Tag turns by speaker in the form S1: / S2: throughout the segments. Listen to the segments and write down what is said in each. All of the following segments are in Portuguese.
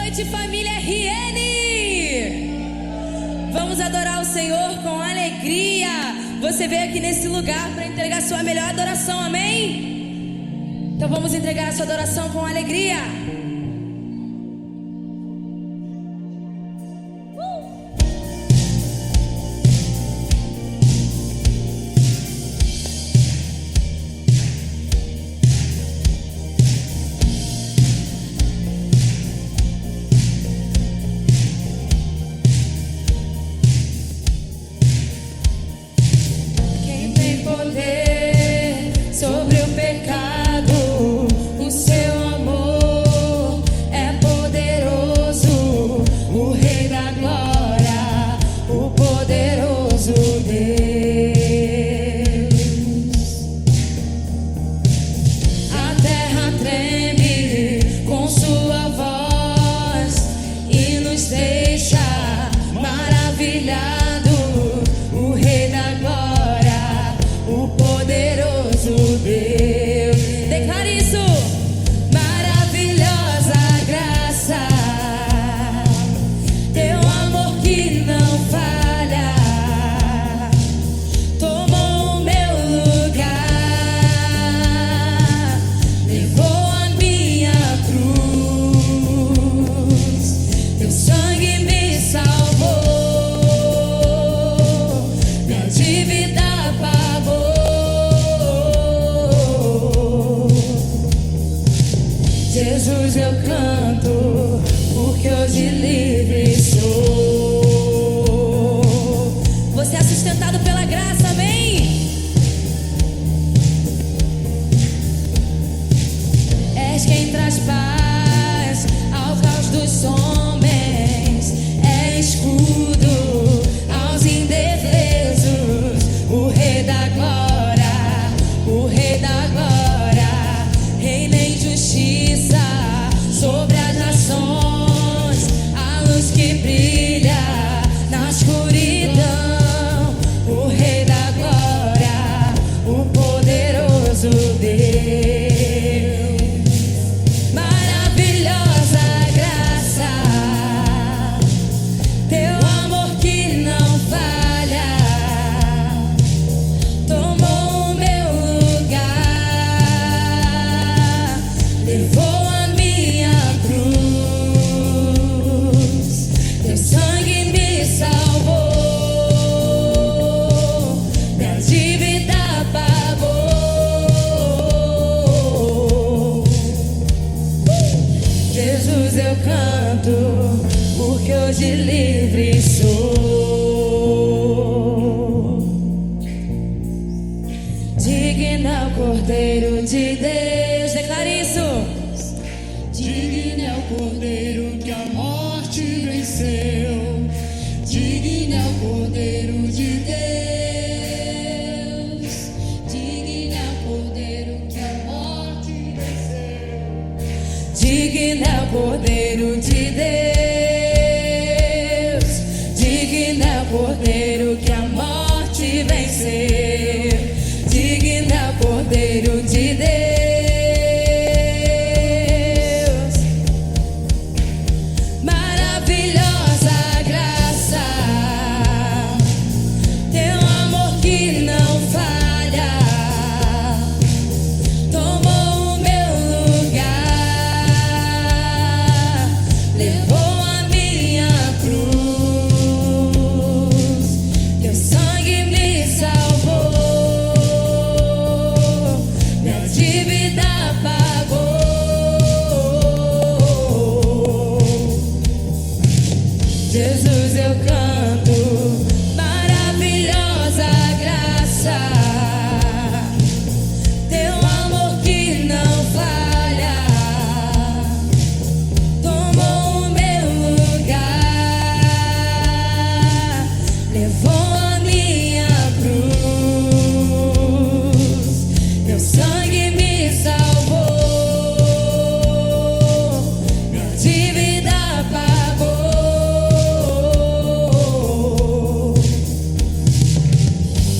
S1: noite, família RN! Vamos adorar o Senhor com alegria. Você veio aqui nesse lugar para entregar sua melhor adoração, amém? Então vamos entregar a sua adoração com alegria.
S2: Sobre o pecado, o seu amor é poderoso, o Rei da Glória, o poderoso Deus. A terra treme com sua voz e nos deixa maravilhado, o Rei da Glória, o poderoso Deus.
S1: Declare isso.
S2: Maravilhosa graça, teu amor que não falha, tomou o meu lugar, levou a minha cruz, teu sangue me salvou, minha dívida pagou. Jesus, eu canto, porque hoje livre sou.
S1: Você é sustentado pela graça, amém?
S2: És quem traz paz ao caos dos homens, é escudo aos indefesos, o Rei da Glória, o Rei da Glória, reina em justiça sobre as nações, a luz que brilha na escuridão, o Rei da Glória, o poderoso Deus. Maravilhosa graça, teu amor que não falha, tomou o meu lugar, levou a minha cruz, teu sangue me salvou, minha dívida pagou. Jesus, eu canto, porque hoje livre sou. Digno é o Cordeiro de Deus.
S1: Declare isso.
S3: Digno é o Cordeiro que a morte venceu. Digno é o Cordeiro de Deus. Digno é o Cordeiro que a morte venceu.
S2: Digno é o Cordeiro de Deus, digno é o Cordeiro que a morte venceu, digno é o Cordeiro de Deus. Maravilhosa graça, teu amor que não falha, tomou o meu lugar, levou a minha cruz, teu sangue me salvou, minha dívida pagou. Jesus, eu canto, maravilhosa graça, teu amor que não falha, tomou o meu lugar, levou a minha cruz, teu sangue me salvou, minha dívida pagou.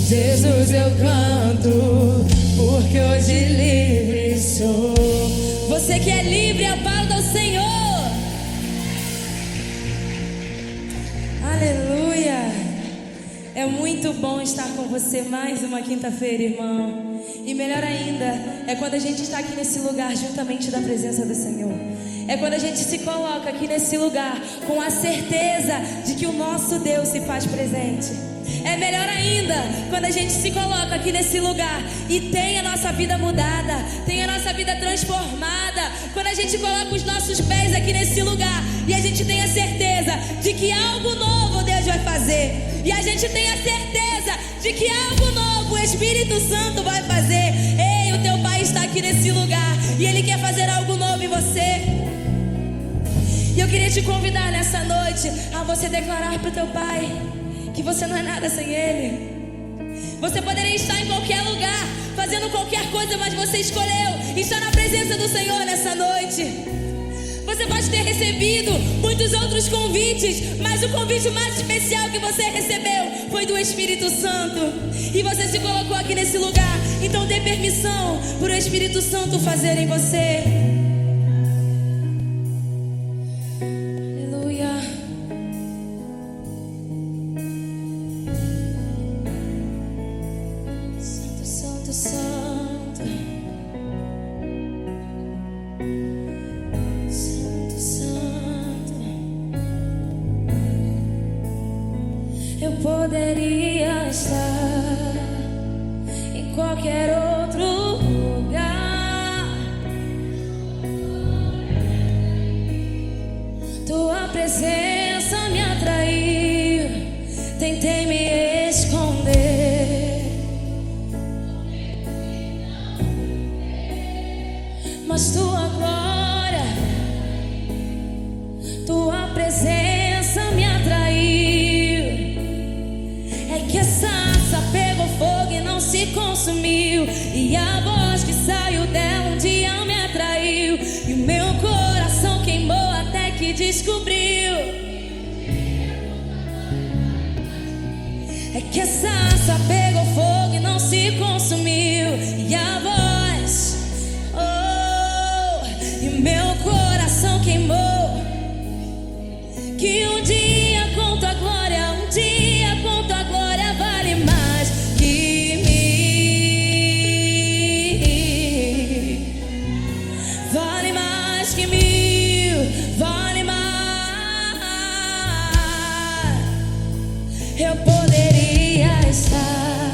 S2: Jesus, eu canto, porque hoje livre sou.
S1: Você que é livre, aplauda o Senhor. É muito bom estar com você mais uma quinta-feira, irmão. E melhor ainda, é quando a gente está aqui nesse lugar juntamente da presença do Senhor. É quando a gente se coloca aqui nesse lugar com a certeza de que o nosso Deus se faz presente. É melhor ainda quando a gente se coloca aqui nesse lugar e tem a nossa vida mudada, tem a nossa vida transformada. Quando a gente coloca os nossos pés aqui nesse lugar e a gente tem a certeza de que algo novo Deus vai fazer. E a gente tem a certeza de que algo novo o Espírito Santo vai fazer. Ei, o teu Pai está aqui nesse lugar e Ele quer fazer algo novo em você. E eu queria te convidar nessa noite a você declarar para o teu Pai que você não é nada sem Ele. Você poderia estar em qualquer lugar, fazendo qualquer coisa, mas você escolheu estar na presença do Senhor nessa noite. Você pode ter recebido muitos outros convites, mas o convite mais especial que você recebeu foi do Espírito Santo. E você se colocou aqui nesse lugar. Então dê permissão para o Espírito Santo fazer em você. Eu poderia estar em qualquer outro lugar. Tua presença me atraiu. Tentei me esconder, mas tua glória, tua presença me atraiu. Que a sarça pegou fogo e não se consumiu, e a voz que saiu dela um dia me atraiu, e o meu coração queimou até que descobriu. É que a sarça pegou fogo e não se consumiu, e a voz, e o meu coração queimou. Que um dia com tua glória, um dia com tua glória vale mais que mil. Vale mais que mil, vale mais. Eu poderia estar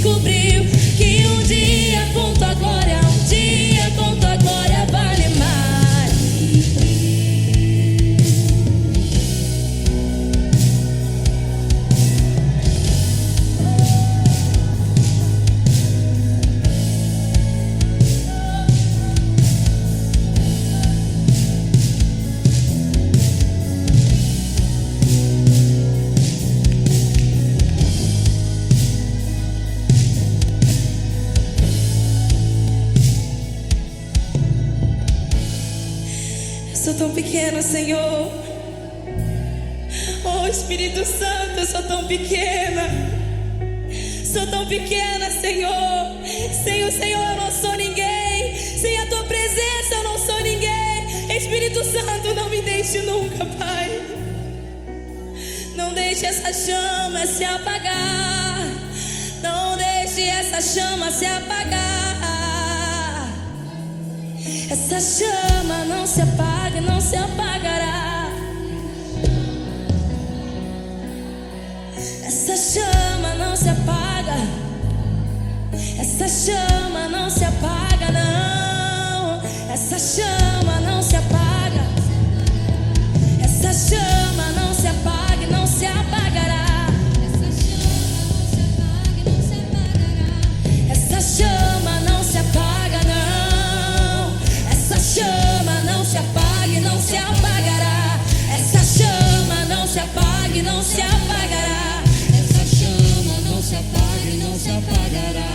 S2: descobriu que um dia com tua glória, um dia com tua glória vale mais.
S1: Eu sou tão pequena, Senhor. Oh, Espírito Santo, eu sou tão pequena. Sou tão pequena, Senhor. Sem o Senhor eu não sou ninguém. Sem a tua presença eu não sou ninguém. Espírito Santo, não me deixe nunca, Pai. Não deixe essa chama se apagar. Não deixe essa chama se apagar. Essa chama não se apaga, não se apagará. Essa chama não se apaga. Essa chama não se apaga, não. Essa chama não se apaga. Essa chama não se apaga, não se apagará. Essa chama não se apaga, não. Essa chama não se apaga, não se apagará. Essa chama não se apaga, não se apagará.
S3: Essa chama não se apaga e não se apagará.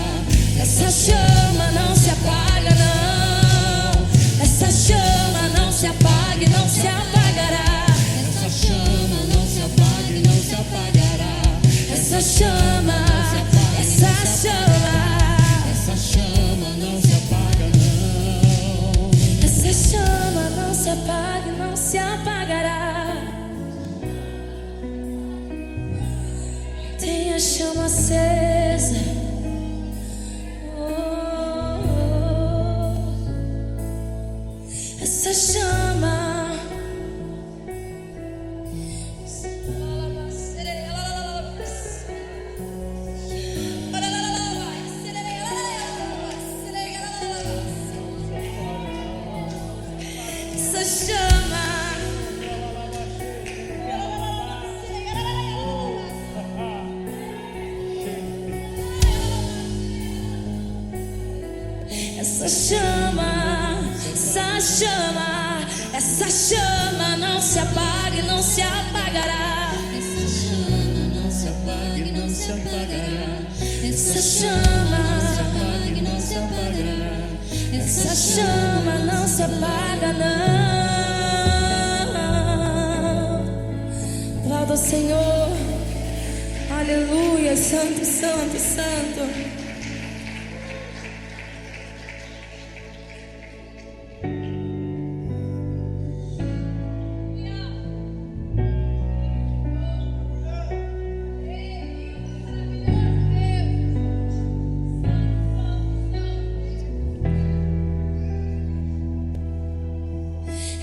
S1: Essa chama não se apaga, não. Essa chama não se apaga e não se apagará.
S3: Essa chama não se apaga e não se apagará.
S1: Essa chama, essa chama,
S3: Essa chama não se apaga, não.
S1: essa chama não se apaga e não se apagará. Tem a chama acesa. Essa chama. Essa chama. Essa chama, essa chama, essa chama não se apaga e não se apagará.
S3: Essa chama não se apaga e não se apagará.
S1: Essa chama,
S3: Apaga e não se apagará.
S1: essa chama não se apaga, não. Aplauda o Senhor. Aleluia, santo, santo, santo.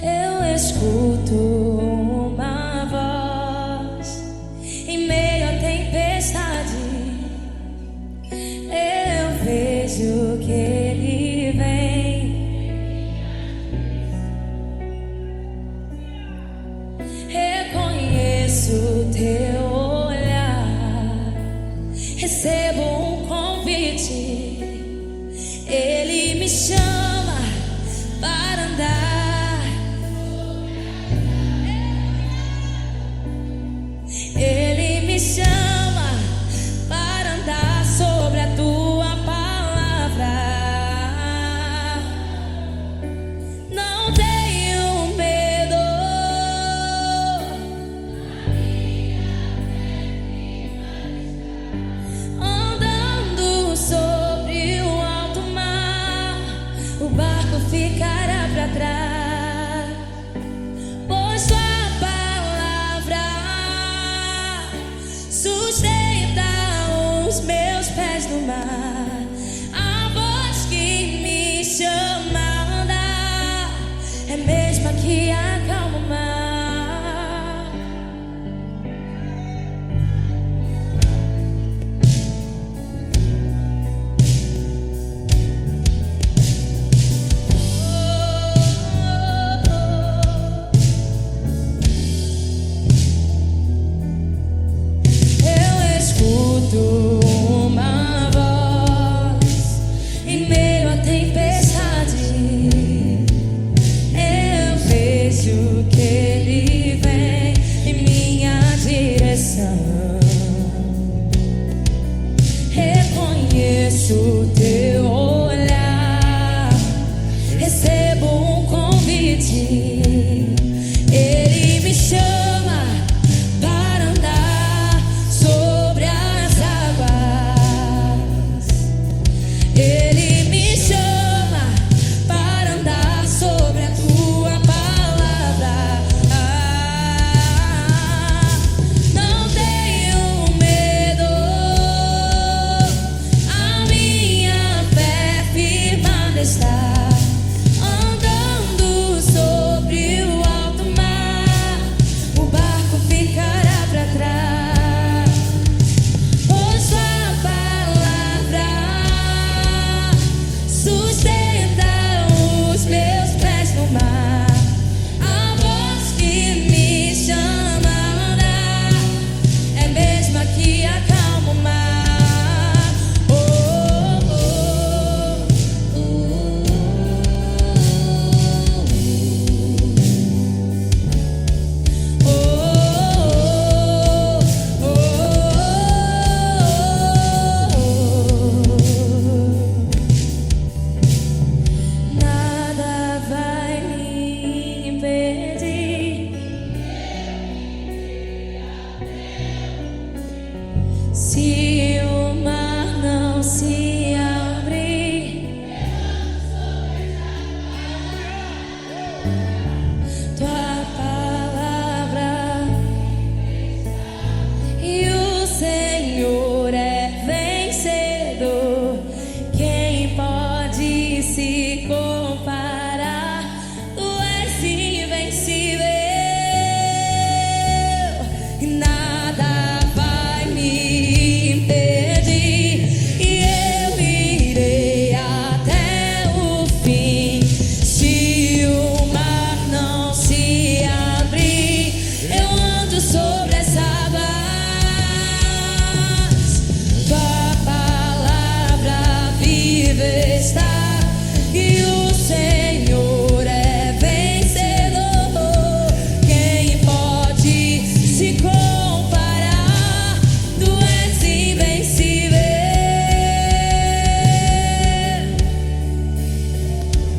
S1: Eu escuto uma voz em meio à tempestade. Eu vejo que Ele vem. Reconheço teu olhar. Recebo um convite. Ele me chama para andar. Ele me chama para andar sobre a tua palavra. Não tenho medo. Andando sobre o alto mar, o barco ficará para trás. Pois tua palavra sustenta os meus pés no mar. A voz que me chama a andar é a mesma que acalma o mar.
S2: vejo teu olhar, recebo um convite. Ele me chama para andar sobre as águas. Ele me chama para andar sobre a tua palavra. Não tenho medo, a minha fé firmada está. Andando sobre o alto mar, o barco ficará para trás. Pois sua palavra sustenta os meus pés no mar. A voz que me chama a andar é a mesma que acalma o mar. Oh, oh, oh, nada vai me impedir. Se o mar não se abrir, tua palavra e o Senhor é vencedor. Quem pode se comparar? Tu és invencível e nada vai me impedir. E eu irei até o fim. Se o mar não se abrir, eu ando sobre as águas. Tua palavra viva está e o Senhor é vencedor. Quem pode se comparar? Tu és invencível.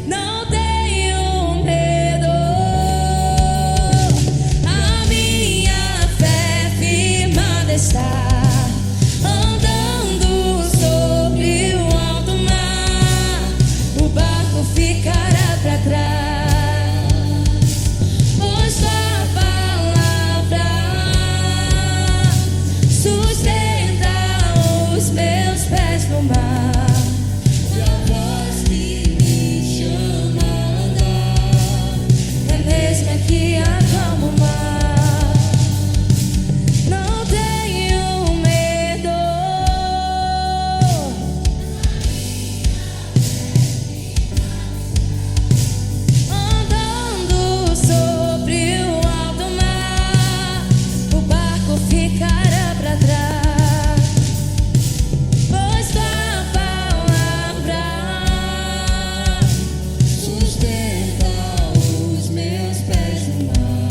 S2: Não tenho medo, a minha fé firmada está. Andando sobre o alto mar, o barco ficará para trás. Pois tua palavra sustenta os meus pés no mar. E a voz que me chama a andar é a mesma que acalma o mar. Não tenho medo, andando sobre o alto mar, o barco ficará para trás. Pois tua palavra sustenta os meus pés no mar.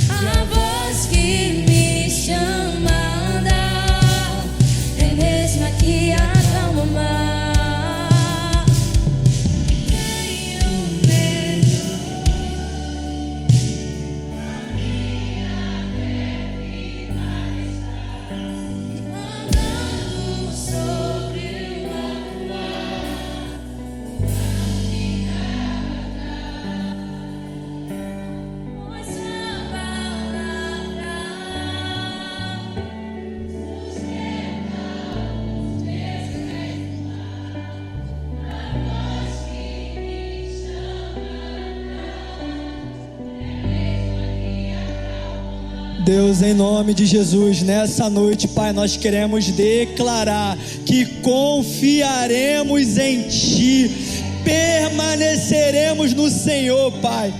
S2: A voz que me chama a andar é a mesma que acalma o mar. Tenho medo, andando sobre o alto mar, pois a palavra
S3: Deus, em nome de Jesus, nessa noite, Pai, nós queremos declarar que confiaremos em Ti, permaneceremos no Senhor, Pai.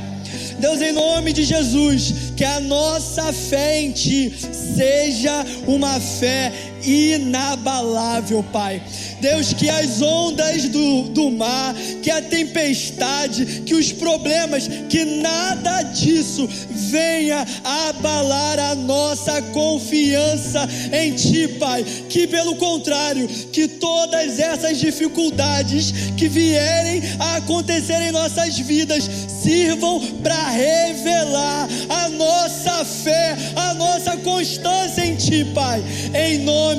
S3: Deus, em nome de Jesus,
S4: que a nossa fé em Ti seja uma fé inabalável, Pai. Deus, que as ondas do mar, que a tempestade, que os problemas, que nada disso venha abalar a nossa confiança em Ti, Pai. Que pelo contrário, que todas essas dificuldades que vierem a acontecer em nossas vidas sirvam para revelar a nossa fé, a nossa constância em Ti, Pai. Em nome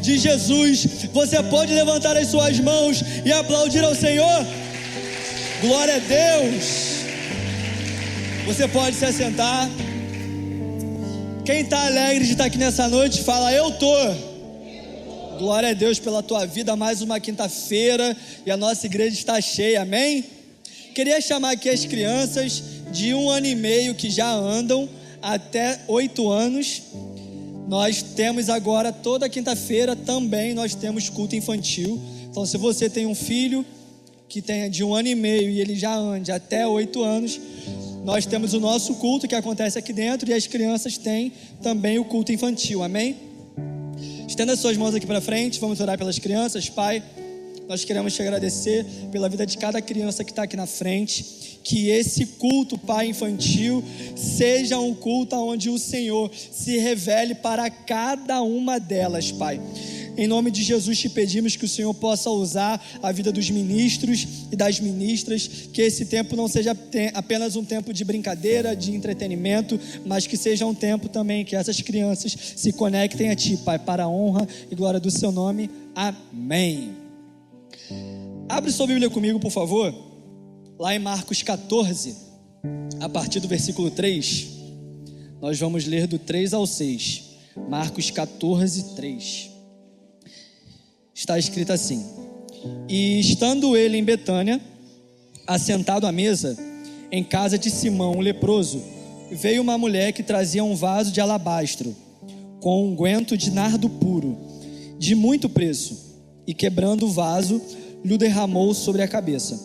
S4: de Jesus, você pode levantar as suas mãos e aplaudir ao Senhor? Glória a Deus. Você pode se assentar. Quem está alegre de estar aqui nessa noite, fala: eu tô. Glória a Deus pela tua vida, mais uma quinta-feira e a nossa igreja está cheia, amém? Queria chamar aqui as crianças de 1 ano e meio que já andam até 8 anos. Nós temos agora, toda quinta-feira também, nós temos culto infantil. Então, se você tem um filho que tenha de 1 ano e meio e ele já ande até 8 anos, nós temos o nosso culto que acontece aqui dentro e as crianças têm também o culto infantil, amém? Estenda as suas mãos aqui para frente, vamos orar pelas crianças. Pai, nós queremos te agradecer pela vida de cada criança que está aqui na frente. Que esse culto, Pai, infantil seja um culto onde o Senhor se revele para cada uma delas, Pai. Em nome de Jesus te pedimos que o Senhor possa usar a vida dos ministros e das ministras, que esse tempo não seja apenas um tempo de brincadeira, de entretenimento, mas que seja um tempo também que essas crianças se conectem a Ti, Pai, para a honra e glória do Seu nome. Amém. Abre sua Bíblia comigo, por favor, lá em Marcos 14, a partir do versículo 3, nós vamos ler do 3 ao 6, Marcos 14, 3, está escrito assim: e estando ele em Betânia, assentado à mesa, em casa de Simão, o leproso, veio uma mulher que trazia um vaso de alabastro, com unguento de nardo puro, de muito preço, e quebrando o vaso, lhe derramou sobre a cabeça.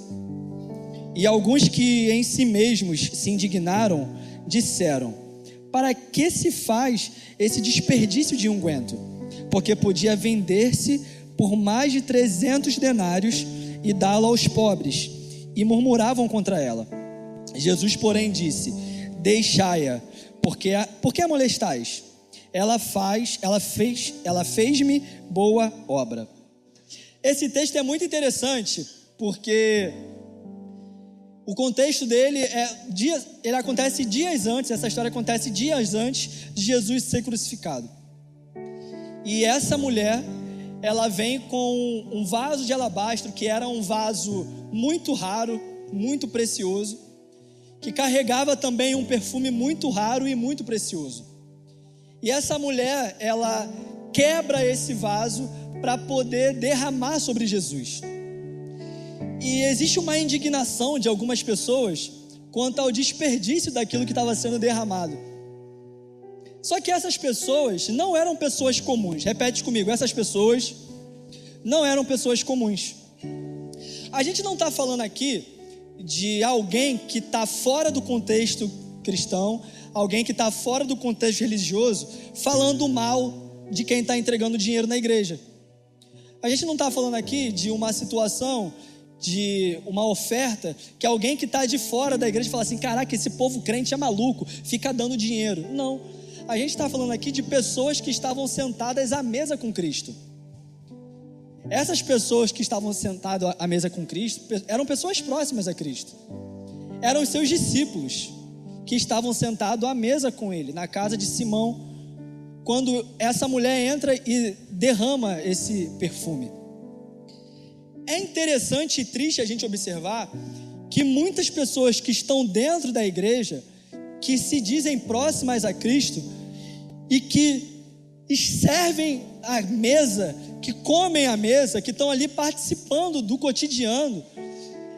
S4: E alguns que em si mesmos se indignaram, disseram: para que se faz esse desperdício de unguento? Porque podia vender-se por mais de 300 denários e dá-lo aos pobres. E murmuravam contra ela. Jesus, porém, disse: deixai-a, porque a molestais? Ela fez-me boa obra. Esse texto é muito interessante, porque o contexto dele ele acontece dias antes, essa história acontece dias antes de Jesus ser crucificado. E essa mulher, ela vem com um vaso de alabastro, que era um vaso muito raro, muito precioso, que carregava também um perfume muito raro e muito precioso. E essa mulher, ela quebra esse vaso para poder derramar sobre Jesus. E existe uma indignação de algumas pessoas quanto ao desperdício daquilo que estava sendo derramado. Só que essas pessoas não eram pessoas comuns. Repete comigo: essas pessoas não eram pessoas comuns. A gente não está falando aqui de alguém que está fora do contexto cristão, alguém que está fora do contexto religioso, falando mal de quem está entregando dinheiro na igreja. A gente não está falando aqui de uma situação, de uma oferta, que alguém que está de fora da igreja fala assim: caraca, esse povo crente é maluco, fica dando dinheiro. Não, a gente está falando aqui de pessoas que estavam sentadas à mesa com Cristo. Essas pessoas que estavam sentadas à mesa com Cristo eram pessoas próximas a Cristo, eram os seus discípulos que estavam sentados à mesa com ele, na casa de Simão, quando essa mulher entra e derrama esse perfume. É interessante e triste a gente observar que muitas pessoas que estão dentro da igreja, que se dizem próximas a Cristo e que servem à mesa, que comem à mesa, que estão ali participando do cotidiano,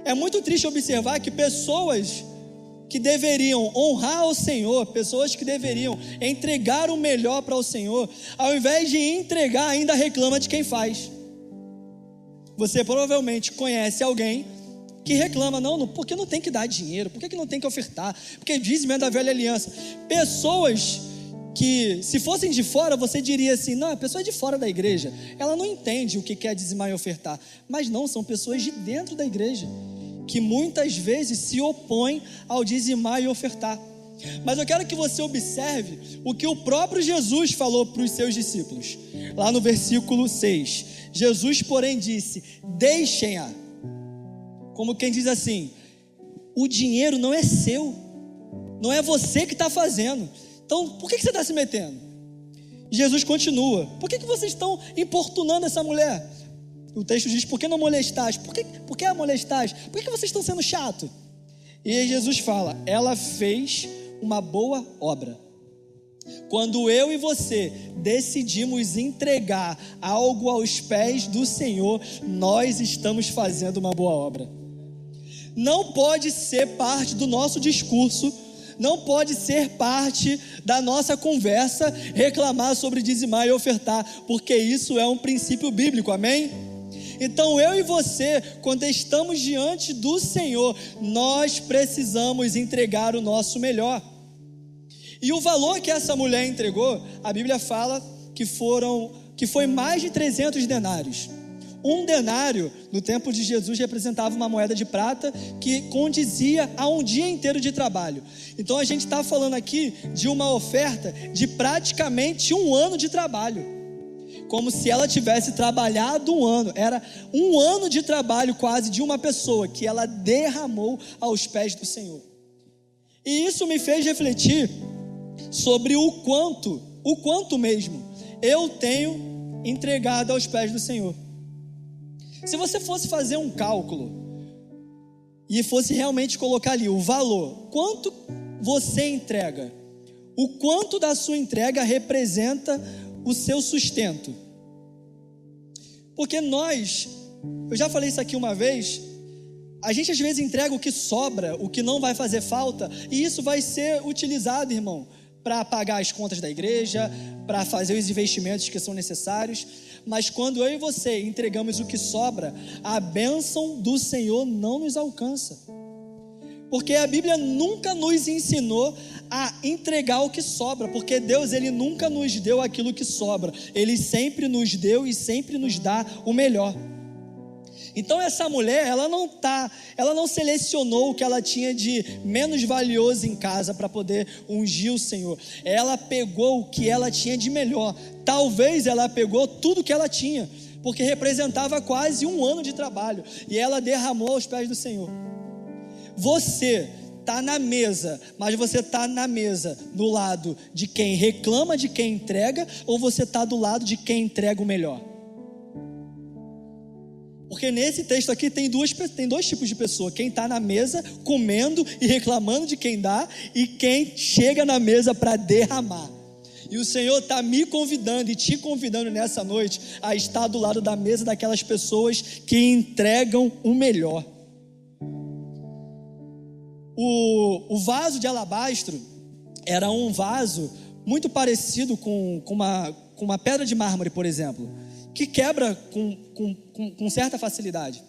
S4: é muito triste observar que pessoas que deveriam honrar ao Senhor, pessoas que deveriam entregar o melhor para o Senhor, ao invés de entregar, ainda reclama de quem faz. Você provavelmente conhece alguém que reclama, não, porque não tem que dar dinheiro, por que não tem que ofertar, porque dízimo é da velha aliança. Pessoas que, se fossem de fora, você diria assim, não, a pessoa é de fora da igreja, ela não entende o que é dizimar e ofertar. Mas não, são pessoas de dentro da igreja, que muitas vezes se opõem ao dizimar e ofertar. Mas eu quero que você observe o que o próprio Jesus falou para os seus discípulos. Lá no versículo 6, Jesus, porém, disse, deixem-a. Como quem diz assim, o dinheiro não é seu, não é você que está fazendo, então por que você está se metendo? Jesus continua, por que vocês estão importunando essa mulher? O texto diz, por que não molestais? Por que a molestais? Por que vocês estão sendo chato? E aí Jesus fala, ela fez uma boa obra. Quando eu e você decidimos entregar algo aos pés do Senhor, nós estamos fazendo uma boa obra. Não pode ser parte do nosso discurso, não pode ser parte da nossa conversa reclamar sobre dizimar e ofertar, porque isso é um princípio bíblico, amém? Então eu e você, quando estamos diante do Senhor, nós precisamos entregar o nosso melhor. E o valor que essa mulher entregou, a Bíblia fala que foi mais de 300 denários. Um denário, no tempo de Jesus, representava uma moeda de prata que condizia a um dia inteiro de trabalho. Então a gente está falando aqui de uma oferta de praticamente um ano de trabalho. Como se ela tivesse trabalhado um ano. Era um ano de trabalho quase de uma pessoa que ela derramou aos pés do Senhor. E isso me fez refletir sobre o quanto mesmo eu tenho entregado aos pés do Senhor. Se você fosse fazer um cálculo e fosse realmente colocar ali o valor, quanto você entrega, o quanto da sua entrega representa o seu sustento. Porque eu já falei isso aqui uma vez, a gente às vezes entrega o que sobra, o que não vai fazer falta, e isso vai ser utilizado, irmão, para pagar as contas da igreja, para fazer os investimentos que são necessários. Mas quando eu e você entregamos o que sobra, a bênção do Senhor não nos alcança. Porque a Bíblia nunca nos ensinou a entregar o que sobra, porque Deus, Ele nunca nos deu aquilo que sobra, Ele sempre nos deu e sempre nos dá o melhor. Então essa mulher, ela não selecionou o que ela tinha de menos valioso em casa para poder ungir o Senhor. Ela pegou o que ela tinha de melhor. Talvez ela pegou tudo que ela tinha, porque representava quase um ano de trabalho, e ela derramou aos pés do Senhor. Você está na mesa, mas você está na mesa do lado de quem reclama de quem entrega, ou você está do lado de quem entrega o melhor? Porque nesse texto aqui tem dois tipos de pessoa: quem está na mesa comendo e reclamando de quem dá, e quem chega na mesa para derramar. E o Senhor está me convidando e te convidando nessa noite a estar do lado da mesa daquelas pessoas que entregam o melhor. O vaso de alabastro era um vaso muito parecido com uma pedra de mármore, por exemplo, que quebra com certa facilidade.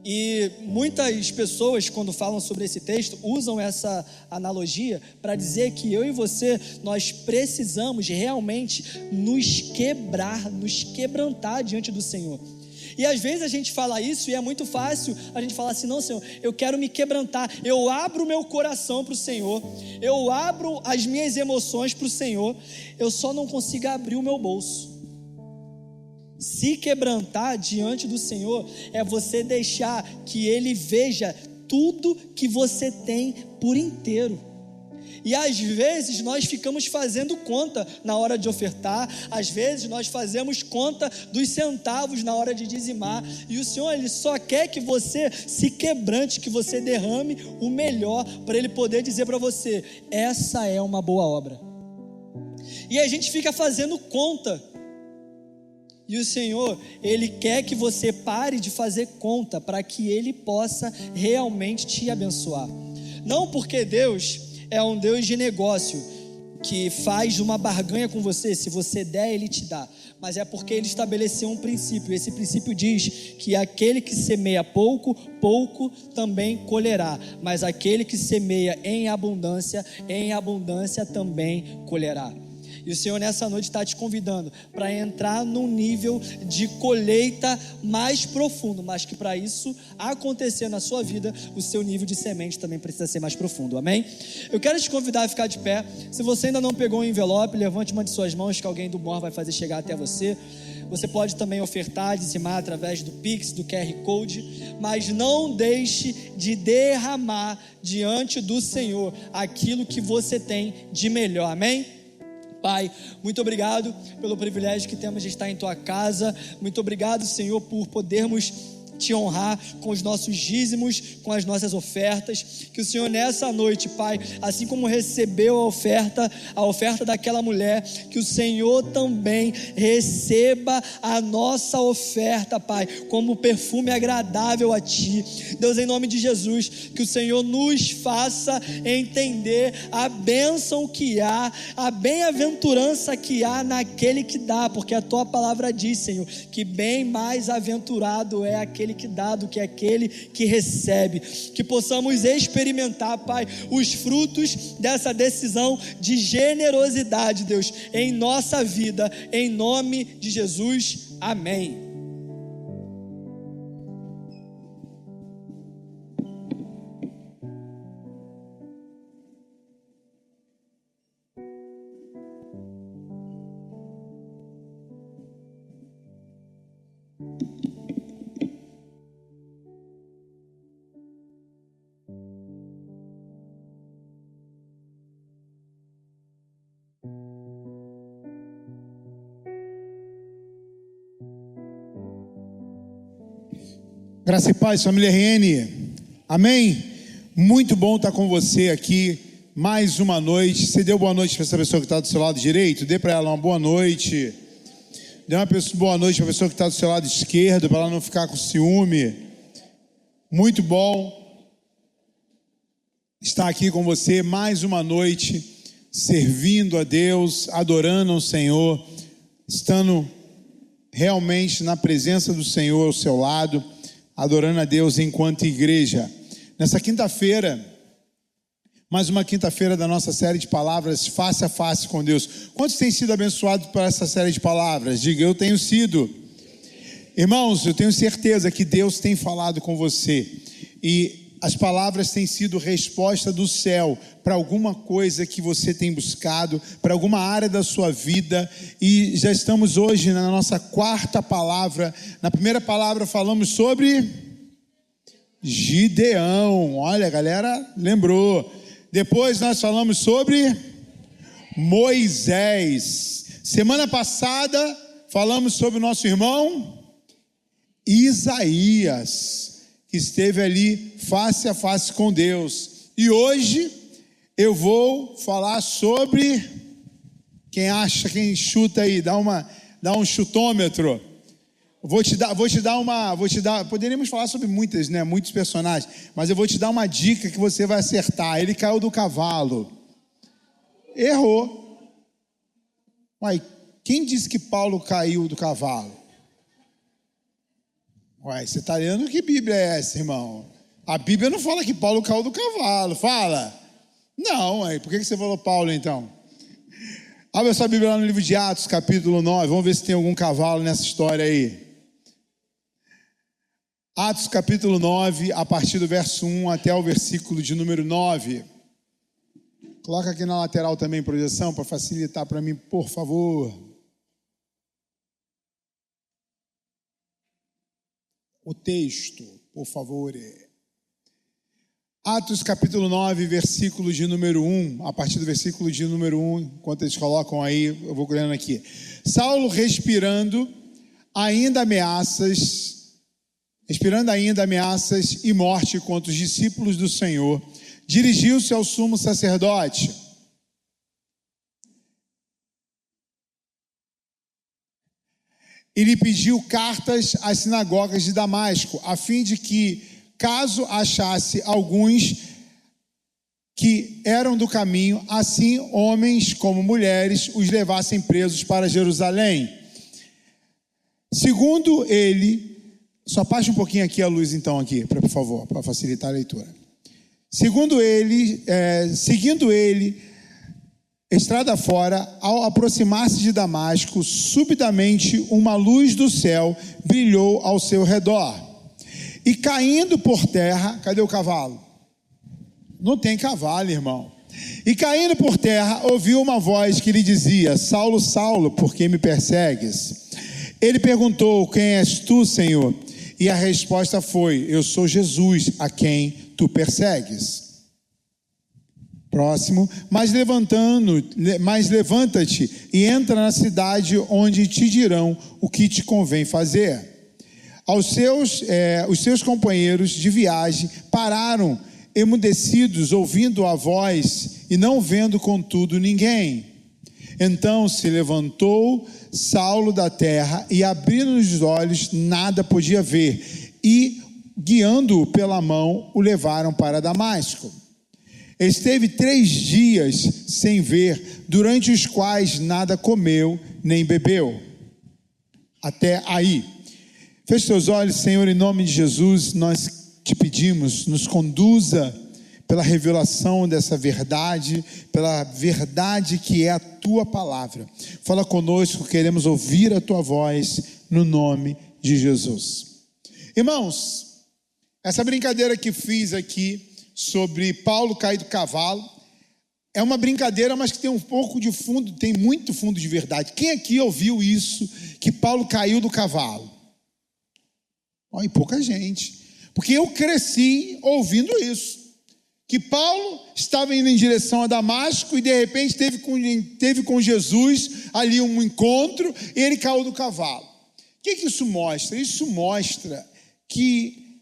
S4: E muitas pessoas, quando falam sobre esse texto, usam essa analogia para dizer que eu e você, nós precisamos realmente nos quebrantar diante do Senhor. E às vezes a gente fala isso e é muito fácil a gente falar assim: não, Senhor, eu quero me quebrantar, eu abro o meu coração para o Senhor, eu abro as minhas emoções para o Senhor, eu só não consigo abrir o meu bolso. Se quebrantar diante do Senhor é você deixar que Ele veja tudo que você tem por inteiro. E às vezes nós ficamos fazendo conta na hora de ofertar, às vezes nós fazemos conta dos centavos na hora de dizimar, e o Senhor, Ele só quer que você se quebrante, que você derrame o melhor, para Ele poder dizer para você: essa é uma boa obra. E a gente fica fazendo conta, e o Senhor, Ele quer que você pare de fazer conta, para que Ele possa realmente te abençoar. Não porque Deus é um Deus de negócio, que faz uma barganha com você. Se você der, ele te dá. Mas é porque ele estabeleceu um princípio. Esse princípio diz que aquele que semeia pouco, pouco também colherá. Mas aquele que semeia em abundância também colherá. E o Senhor nessa noite está te convidando para entrar num nível de colheita mais profundo, mas que para isso acontecer na sua vida, o seu nível de semente também precisa ser mais profundo, amém? Eu quero te convidar a ficar de pé. Se você ainda não pegou o envelope, levante uma de suas mãos que alguém do MOR vai fazer chegar até você. Você pode também ofertar, dizimar através do Pix, do QR Code, mas não deixe de derramar diante do Senhor aquilo que você tem de melhor, amém? Pai, muito obrigado pelo privilégio que temos de estar em Tua casa. Muito obrigado, Senhor, por podermos Te honrar com os nossos dízimos, com as nossas ofertas. Que o Senhor nessa noite, Pai, assim como recebeu a oferta daquela mulher, que o Senhor também receba a nossa oferta, Pai, como perfume agradável a Ti. Deus, em nome de Jesus, que o Senhor nos faça entender a bênção que há, a bem-aventurança que há naquele que dá, porque a Tua palavra diz, Senhor, que bem mais aventurado é aquele que dá do que aquele que recebe. Que possamos experimentar, Pai, os frutos dessa decisão de generosidade, Deus, em nossa vida, em nome de Jesus, amém.
S5: Graça e paz, família RN, amém? Muito bom estar com você aqui, mais uma noite. Você deu boa noite para essa pessoa que está do seu lado direito? Dê para ela uma boa noite. Dê uma boa noite para a pessoa que está do seu lado esquerdo, para ela não ficar com ciúme. Muito bom estar aqui com você, mais uma noite, servindo a Deus, adorando ao Senhor, estando realmente na presença do Senhor ao seu lado, adorando a Deus enquanto igreja. Nessa quinta-feira, mais uma quinta-feira da nossa série de palavras face a face com Deus. Quantos têm sido abençoados por essa série de palavras? Diga, eu tenho sido. Irmãos, eu tenho certeza que Deus tem falado com você e as palavras têm sido resposta do céu para alguma coisa que você tem buscado, para alguma área da sua vida. E já estamos hoje na nossa quarta palavra. Na primeira palavra falamos sobre Gideão. Olha, a galera lembrou. Depois nós falamos sobre Moisés. Semana passada falamos sobre o nosso irmão Isaías, que esteve ali face a face com Deus. E hoje eu vou falar sobre, quem acha, quem chuta aí, dá um chutômetro. Poderíamos falar sobre muitos personagens, mas eu vou te dar uma dica que você vai acertar. Ele caiu do cavalo. Errou. Uai, quem disse que Paulo caiu do cavalo? Uai, você está lendo que Bíblia é essa, irmão? A Bíblia não fala que Paulo caiu do cavalo, fala? Não, uai, por que você falou Paulo então? Abre a sua Bíblia lá no livro de Atos, capítulo 9, vamos ver se tem algum cavalo nessa história aí. Atos, capítulo 9, a partir do verso 1 até o versículo de número 9. Coloca aqui na lateral também, projeção, para facilitar para mim, por favor. O texto, por favor. Atos capítulo 9, versículo de número 1, a partir do versículo de número 1, enquanto eles colocam aí, eu vou lendo aqui. Saulo respirando ainda ameaças e morte contra os discípulos do Senhor, dirigiu-se ao sumo sacerdote. E lhe pediu cartas às sinagogas de Damasco, a fim de que, caso achasse alguns que eram do caminho, assim homens como mulheres os levassem presos para Jerusalém. Segundo ele, só abaixa um pouquinho aqui a luz então aqui, por favor, para facilitar a leitura. Seguindo ele, estrada fora, ao aproximar-se de Damasco, subitamente uma luz do céu brilhou ao seu redor. E caindo por terra, cadê o cavalo? Não tem cavalo, irmão. E caindo por terra, ouviu uma voz que lhe dizia: Saulo, Saulo, por que me persegues? Ele perguntou: quem és tu, Senhor? E a resposta foi: eu sou Jesus, a quem tu persegues. Próximo. Mas levanta-te e entra na cidade, onde te dirão o que te convém fazer. Os seus companheiros de viagem pararam emudecidos, ouvindo a voz e não vendo contudo ninguém. Então se levantou Saulo da terra e, abrindo os olhos, nada podia ver, e guiando-o pela mão, o levaram para Damasco. Esteve 3 dias sem ver, durante os quais nada comeu nem bebeu. Até aí. Feche seus olhos, Senhor, em nome de Jesus, nós te pedimos, nos conduza pela revelação dessa verdade, pela verdade que é a tua palavra. Fala conosco, queremos ouvir a tua voz, no nome de Jesus. Irmãos, essa brincadeira que fiz aqui sobre Paulo cair do cavalo é uma brincadeira, mas que tem um pouco de fundo, tem muito fundo de verdade. Quem aqui ouviu isso, que Paulo caiu do cavalo? Olha, pouca gente. Porque eu cresci ouvindo isso. Que Paulo estava indo em direção a Damasco e de repente teve com Jesus ali um encontro e ele caiu do cavalo. O que isso mostra? Isso mostra que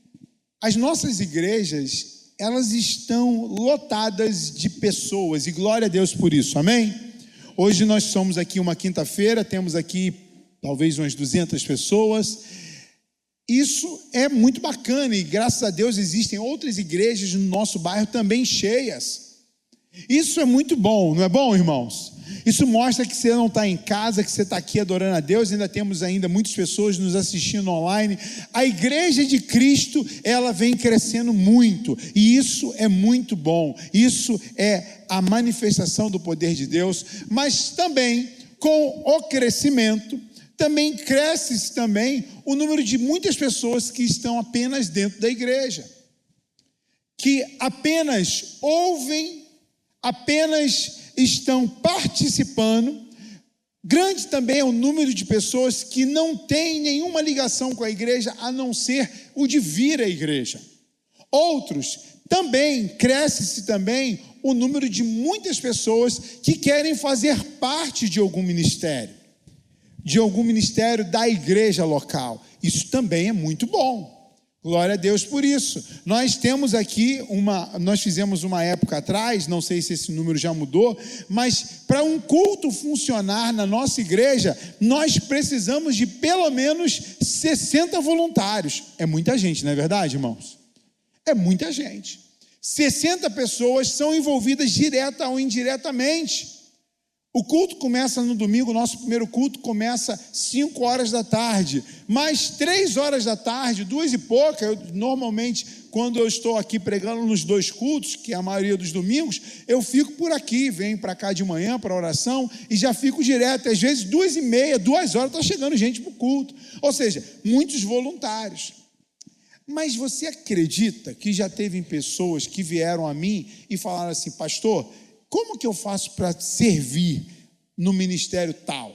S5: as nossas igrejas, elas estão lotadas de pessoas, e glória a Deus por isso, amém? Hoje nós somos aqui uma quinta-feira, temos aqui talvez umas 200 pessoas. Isso é muito bacana e graças a Deus existem outras igrejas no nosso bairro também cheias. Isso é muito bom, não é bom, irmãos? Isso mostra que você não está em casa, que você está aqui adorando a Deus. Ainda temos muitas pessoas nos assistindo online. A igreja de Cristo, ela vem crescendo muito, e isso é muito bom. Isso é a manifestação do poder de Deus. Mas também, com o crescimento, também cresce o número de muitas pessoas que estão apenas dentro da igreja, que apenas ouvem, apenas estão participando. Grande também é o número de pessoas que não têm nenhuma ligação com a igreja, a não ser o de vir à igreja. Outros também, cresce-se também o número de muitas pessoas que querem fazer parte de algum ministério da igreja local. Isso também é muito bom. Glória a Deus por isso. Nós temos aqui nós fizemos uma época atrás, não sei se esse número já mudou, mas para um culto funcionar na nossa igreja, nós precisamos de pelo menos 60 voluntários. É muita gente, não é verdade, irmãos? É muita gente. 60 pessoas são envolvidas direta ou indiretamente. O culto começa no domingo, nosso primeiro culto começa 5 horas da tarde, mas 3 horas da tarde, 2 e pouca, normalmente quando eu estou aqui pregando nos 2 cultos, que é a maioria dos domingos, eu fico por aqui, venho para cá de manhã para a oração e já fico direto, às vezes 2h30, 2 horas está chegando gente para o culto, ou seja, muitos voluntários. Mas você acredita que já teve pessoas que vieram a mim e falaram assim: pastor, como que eu faço para servir no ministério tal?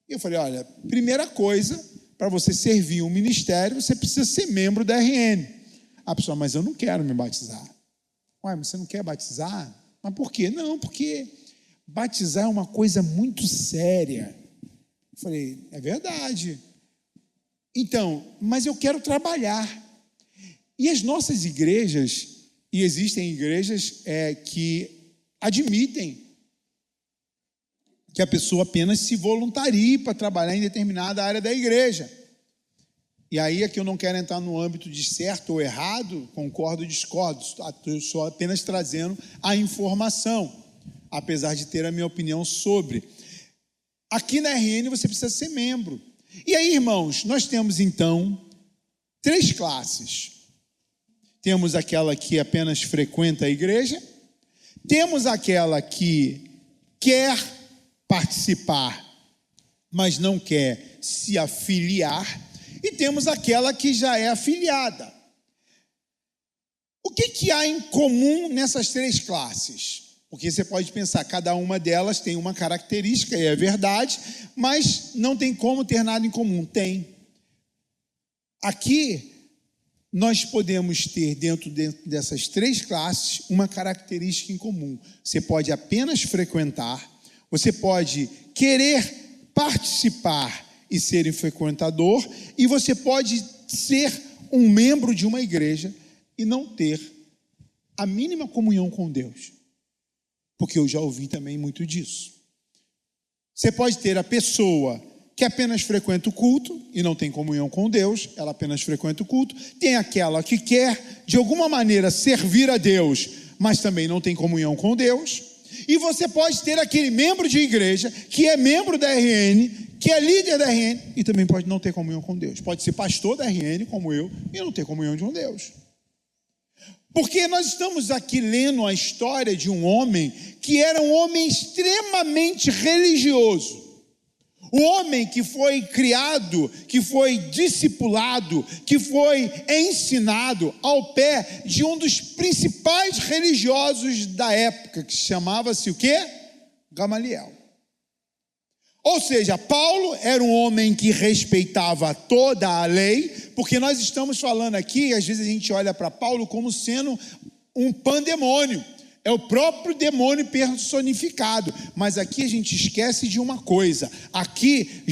S5: Eu falei: olha, primeira coisa, para você servir um ministério, você precisa ser membro da RN. A pessoa: mas eu não quero me batizar. Ué, mas você não quer batizar? Mas por quê? Não, porque batizar é uma coisa muito séria. Eu falei: é verdade. Então, mas eu quero trabalhar. E as nossas igrejas, e existem igrejas que admitem que a pessoa apenas se voluntarie para trabalhar em determinada área da igreja. E aí é que eu não quero entrar no âmbito de certo ou errado, concordo ou discordo, estou apenas trazendo a informação, apesar de ter a minha opinião sobre. Aqui na RN você precisa ser membro. E aí, irmãos, nós temos então 3 classes. Temos aquela que apenas frequenta a igreja, temos aquela que quer participar, mas não quer se afiliar, e temos aquela que já é afiliada. O que há em comum nessas 3 classes? Porque você pode pensar, cada uma delas tem uma característica, e é verdade, mas não tem como ter nada em comum. Tem. Aqui, nós podemos ter dentro dessas 3 classes uma característica em comum. Você pode apenas frequentar, você pode querer participar e ser um frequentador, e você pode ser um membro de uma igreja e não ter a mínima comunhão com Deus. Porque eu já ouvi também muito disso. Você pode ter a pessoa que apenas frequenta o culto e não tem comunhão com Deus, ela apenas frequenta o culto. Tem aquela que quer, de alguma maneira, servir a Deus, mas também não tem comunhão com Deus. E você pode ter aquele membro de igreja que é membro da RN, que é líder da RN, e também pode não ter comunhão com Deus. Pode ser pastor da RN, como eu, e não ter comunhão com Deus. Porque nós estamos aqui lendo a história de um homem que era um homem extremamente religioso. O homem que foi criado, que foi discipulado, que foi ensinado ao pé de um dos principais religiosos da época, que chamava-se o quê? Gamaliel. Ou seja, Paulo era um homem que respeitava toda a lei, porque nós estamos falando aqui, às vezes a gente olha para Paulo como sendo um pandemônio. É o próprio demônio personificado. Mas aqui a gente esquece de uma coisa. Aqui,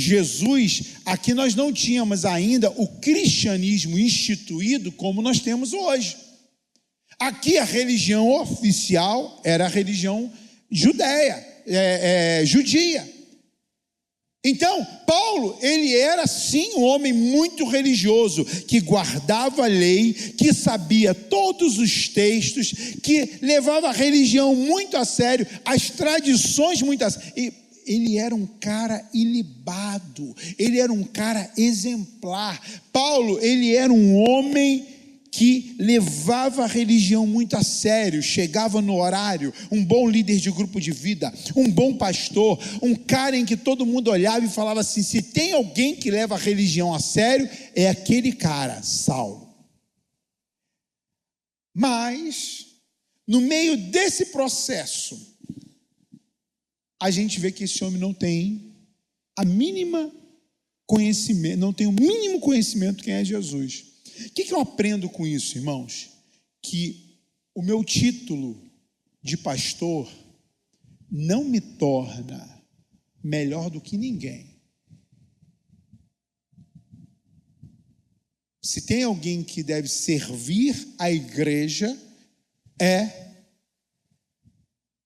S5: aqui nós não tínhamos ainda o cristianismo instituído como nós temos hoje. Aqui a religião oficial era a religião judia. Então, Paulo, ele era sim um homem muito religioso, que guardava a lei, que sabia todos os textos, que levava a religião muito a sério, as tradições muito a sério. Ele era um cara ilibado, ele era um cara exemplar. Paulo, ele era um homem que levava a religião muito a sério, chegava no horário, um bom líder de grupo de vida, um bom pastor, um cara em que todo mundo olhava e falava assim: se tem alguém que leva a religião a sério, é aquele cara, Saulo. Mas, no meio desse processo, a gente vê que esse homem não tem a mínima conhecimento, não tem o mínimo conhecimento de quem é Jesus. O que eu aprendo com isso, irmãos? Que o meu título de pastor não me torna melhor do que ninguém. Se tem alguém que deve servir a igreja, é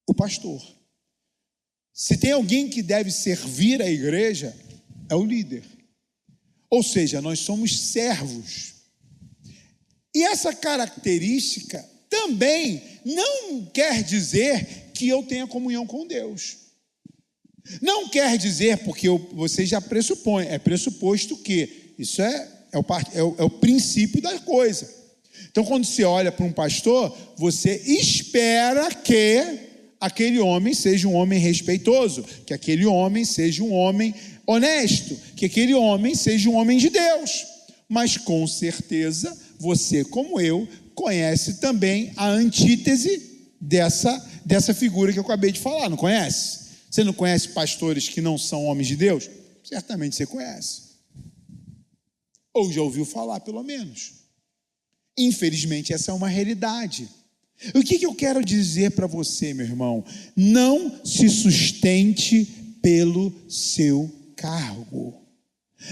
S5: o pastor. Se tem alguém que deve servir a igreja, é o líder. Ou seja, nós somos servos. E essa característica também não quer dizer que eu tenha comunhão com Deus. Não quer dizer, porque você já pressupõe, é pressuposto que isso é o princípio da coisa. Então, quando você olha para um pastor, você espera que aquele homem seja um homem respeitoso, que aquele homem seja um homem honesto, que aquele homem seja um homem de Deus. Mas com certeza, você, como eu, conhece também a antítese dessa figura que eu acabei de falar, não conhece? Você não conhece pastores que não são homens de Deus? Certamente você conhece. Ou já ouviu falar, pelo menos. Infelizmente, essa é uma realidade. O que eu quero dizer para você, meu irmão? Não se sustente pelo seu cargo.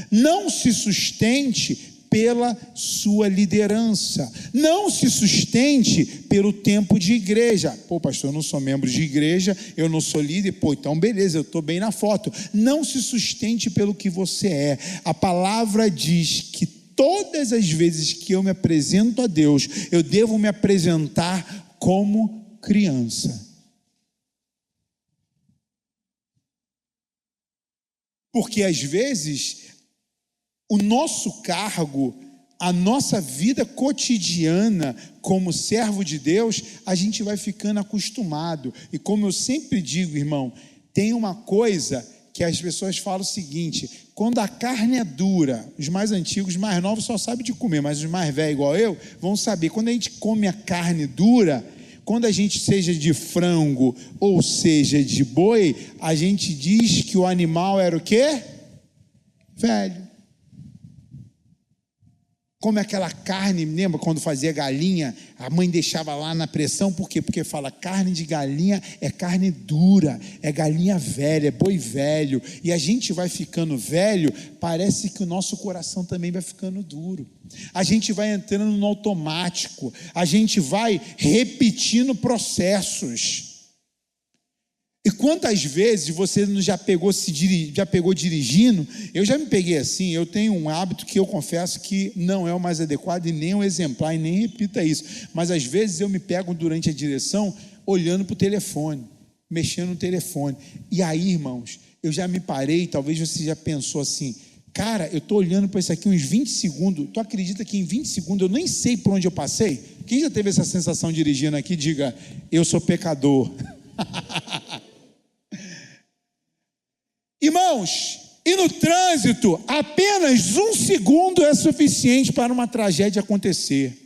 S5: Não se sustente pela sua liderança. Não se sustente pelo tempo de igreja. Pô, pastor, eu não sou membro de igreja, eu não sou líder. Pô, então beleza, eu estou bem na foto. Não se sustente pelo que você é. A palavra diz que todas as vezes que eu me apresento a Deus, eu devo me apresentar como criança. Porque às vezes o nosso cargo, a nossa vida cotidiana como servo de Deus, a gente vai ficando acostumado. E como eu sempre digo, irmão, tem uma coisa que as pessoas falam o seguinte: quando a carne é dura, os mais antigos, os mais novos só sabem de comer, mas os mais velhos igual eu, vão saber, quando a gente come a carne dura, quando a gente seja de frango ou seja de boi, a gente diz que o animal era o quê? Velho. Como aquela carne, lembra quando fazia galinha, a mãe deixava lá na pressão, por quê? Porque fala, carne de galinha é carne dura, é galinha velha, é boi velho, e a gente vai ficando velho, parece que o nosso coração também vai ficando duro, a gente vai entrando no automático, a gente vai repetindo processos. E quantas vezes você já pegou dirigindo? Eu já me peguei assim. Eu tenho um hábito que eu confesso que não é o mais adequado e nem o exemplar, e nem repita isso, mas às vezes eu me pego durante a direção olhando para o telefone, mexendo no telefone, e aí, irmãos, eu já me parei. Talvez você já pensou assim: cara, eu estou olhando para isso aqui uns 20 segundos, tu acredita que em 20 segundos eu nem sei por onde eu passei? Quem já teve essa sensação dirigindo aqui, diga, eu sou pecador. Irmãos, e no trânsito, apenas 1 segundo é suficiente para uma tragédia acontecer.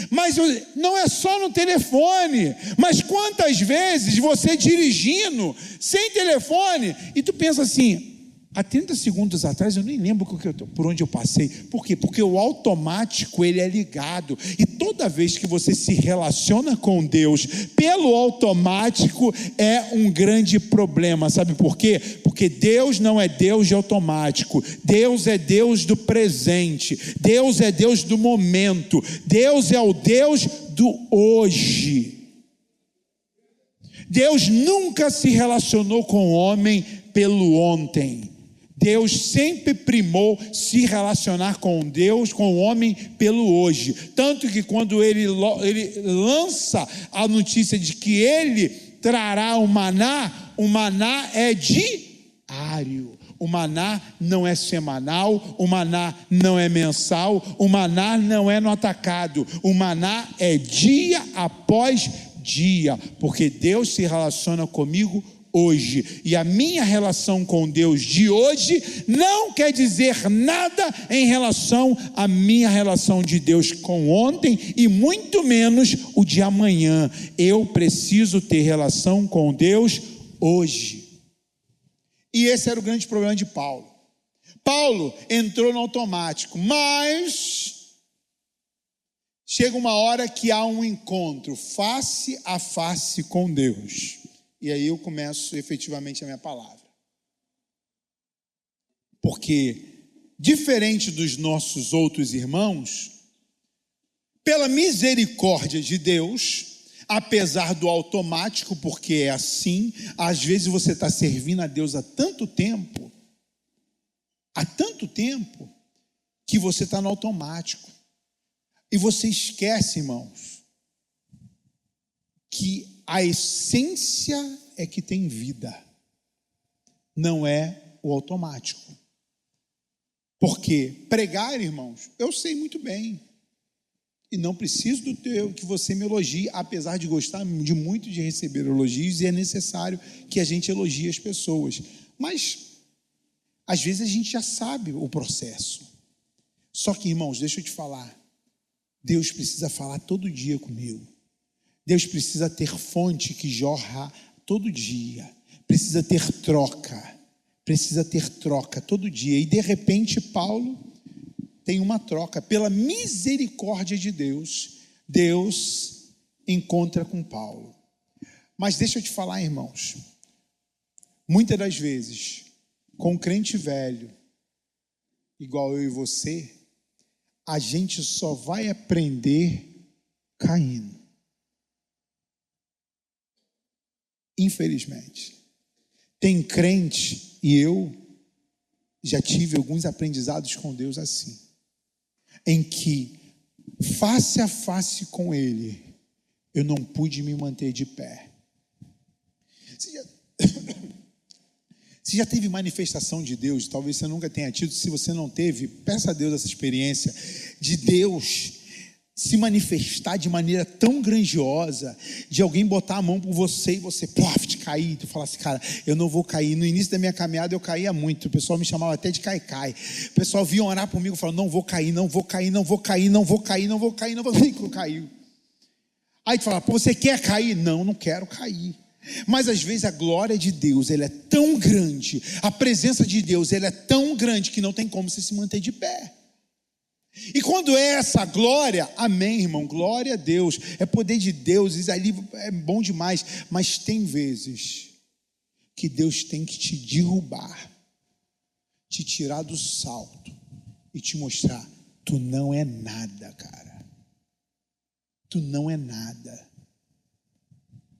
S5: Mas não é só no telefone, mas quantas vezes você dirigindo, sem telefone, e tu pensa assim, há 30 segundos atrás eu nem lembro por onde eu passei. Por quê? Porque o automático, ele é ligado, e toda vez que você se relaciona com Deus pelo automático, é um grande problema. Sabe por quê? Porque Deus não é Deus de automático, Deus é Deus do presente, Deus é Deus do momento, Deus é o Deus do hoje. Deus nunca se relacionou com o homem pelo ontem. Deus sempre primou se relacionar com Deus, com o homem, pelo hoje. Tanto que quando ele lança a notícia de que ele trará o maná é diário. O maná não é semanal, o maná não é mensal, o maná não é no atacado. O maná é dia após dia, porque Deus se relaciona comigo hoje, e a minha relação com Deus de hoje não quer dizer nada em relação à minha relação de Deus com ontem, e muito menos o de amanhã. Eu preciso ter relação com Deus hoje. E esse era o grande problema de Paulo. Paulo entrou no automático, mas chega uma hora que há um encontro face a face com Deus. E aí eu começo efetivamente a minha palavra. Porque, diferente dos nossos outros irmãos, pela misericórdia de Deus, apesar do automático, porque é assim, às vezes você está servindo a Deus há tanto tempo, que você está no automático. E você esquece, irmãos, que a essência é que tem vida, não é o automático. Porque pregar, irmãos, eu sei muito bem, e não preciso que você me elogie, apesar de gostar de muito de receber elogios, e é necessário que a gente elogie as pessoas, mas às vezes a gente já sabe o processo. Só que, irmãos, deixa eu te falar, Deus precisa falar todo dia comigo. Deus precisa ter fonte que jorra todo dia, precisa ter troca todo dia. E de repente Paulo tem uma troca, pela misericórdia de Deus, Deus encontra com Paulo. Mas deixa eu te falar, irmãos, muitas das vezes, com um crente velho, igual eu e você, a gente só vai aprender caindo. Infelizmente, tem crente, e eu já tive alguns aprendizados com Deus assim. em que, face a face com Ele, eu não pude me manter de pé. Você já teve manifestação de Deus? Talvez você nunca tenha tido. Se você não teve, peça a Deus essa experiência de Deus se manifestar de maneira tão grandiosa, de alguém botar a mão por você e você, plof, cair. Tu fala assim, cara, eu não vou cair. No início da minha caminhada eu caía muito. O pessoal me chamava até de cai-cai. O pessoal vinha orar por mim e falava, não vou cair, não vou cair, não vou cair, não vou cair, não vou cair, não vou cair. Eu caiu. Aí tu fala, pô, você quer cair? Não, não quero cair. Mas às vezes a glória de Deus, ela é tão grande, a presença de Deus, ela é tão grande que não tem como você se manter de pé. E quando é essa glória, amém, irmão, glória a Deus, é poder de Deus, isso ali é bom demais, mas tem vezes que Deus tem que te derrubar, te tirar do salto e te mostrar, tu não é nada, cara, tu não é nada,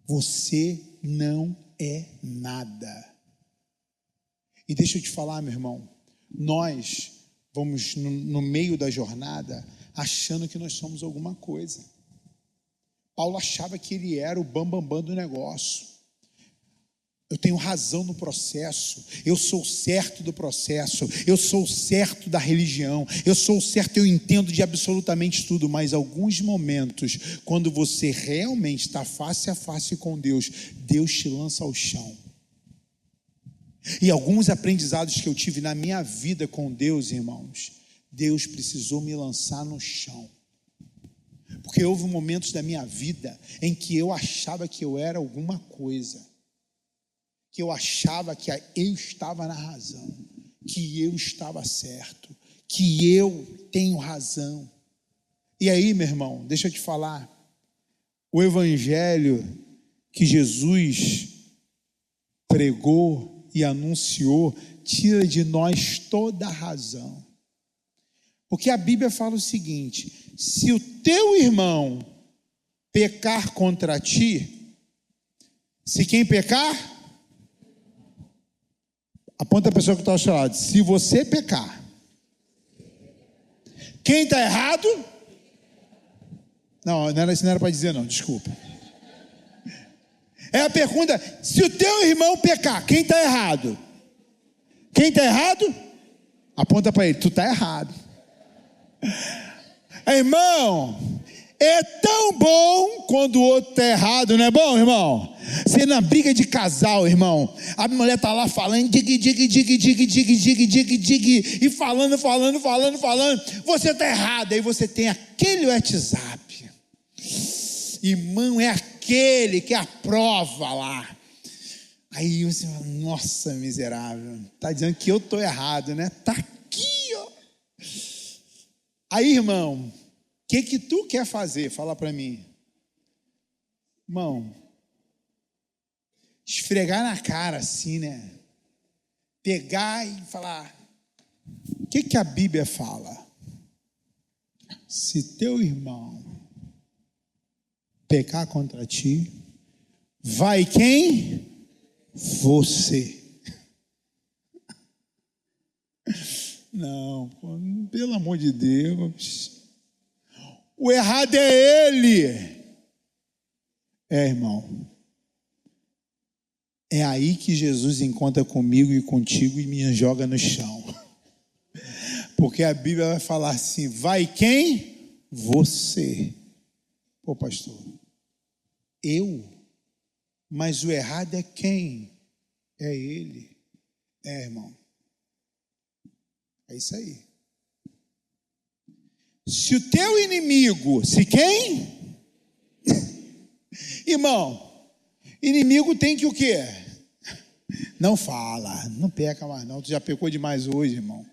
S5: você não é nada. E deixa eu te falar, meu irmão, nós vamos no meio da jornada achando que nós somos alguma coisa. Paulo achava que ele era o bambambam do negócio. Eu tenho razão no processo, eu sou certo do processo, eu sou certo da religião, eu sou certo, eu entendo de absolutamente tudo, mas alguns momentos, quando você realmente está face a face com Deus, Deus te lança ao chão. E alguns aprendizados que eu tive na minha vida com Deus, irmãos, Deus precisou me lançar no chão. Porque houve momentos da minha vida em que eu achava que eu era alguma coisa, que eu achava que eu estava na razão, que eu estava certo, que eu tenho razão. E aí, meu irmão, deixa eu te falar, o evangelho que Jesus pregou e anunciou, tira de nós toda a razão. Porque a Bíblia fala o seguinte: se o teu irmão pecar contra ti, se quem pecar, aponta a pessoa que está ao seu lado, se você pecar, quem está errado? Não era para dizer não, desculpa. É a pergunta, se o teu irmão pecar, quem está errado? Quem está errado? Aponta para ele, tu está errado. Irmão, é tão bom quando o outro está errado, não é bom, irmão? Você na briga de casal, irmão, a mulher está lá falando, dig, e falando, você está errado, aí você tem aquele WhatsApp, irmão, é aquele que é a prova lá, aí você fala, nossa miserável, está dizendo que eu estou errado, né? Está aqui, ó. Aí, irmão, o que tu quer fazer? Fala para mim, irmão. Esfregar na cara assim, né? Pegar e falar, o que a Bíblia fala? Se teu irmão pecar contra ti, vai quem? Você. Não, pelo amor de Deus. O errado é ele. Irmão. É aí que Jesus encontra comigo e contigo e me joga no chão. Porque a Bíblia vai falar assim, vai quem? Você. Pô, pastor, eu? Mas o errado é quem? É ele. Irmão. É isso aí. Se o teu inimigo, se quem? Irmão, inimigo tem que o quê? Não fala, não peca mais não, tu já pecou demais hoje, irmão.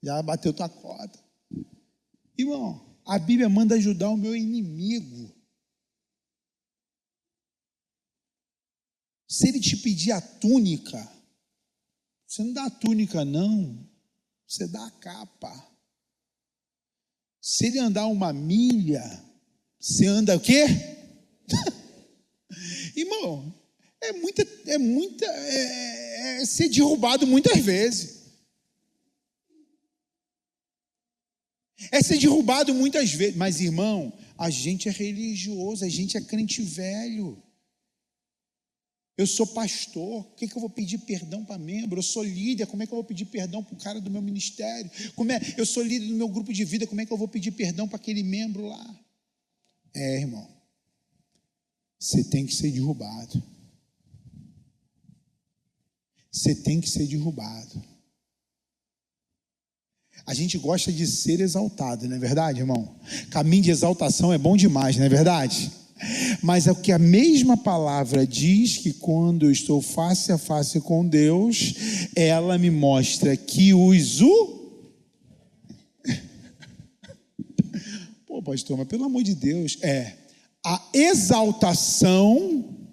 S5: Já bateu tua cota. Irmão, a Bíblia manda ajudar o meu inimigo. Se ele te pedir a túnica, você não dá a túnica não, você dá a capa. Se ele andar uma milha, você anda o quê? Irmão, é ser derrubado muitas vezes. é ser derrubado muitas vezes. Mas, irmão, a gente é religioso, a gente é crente velho. Eu sou pastor, por que eu vou pedir perdão para membro? Eu sou líder, como é que eu vou pedir perdão para o cara do meu ministério? Eu sou líder do meu grupo de vida, como é que eu vou pedir perdão para aquele membro lá? Irmão, você tem que ser derrubado. Você tem que ser derrubado. A gente gosta de ser exaltado, não é verdade, irmão? Caminho de exaltação é bom demais, não é verdade? Mas é o que a mesma palavra diz, que quando eu estou face a face com Deus, ela me mostra que Pô, pastor, mas pelo amor de Deus, a exaltação,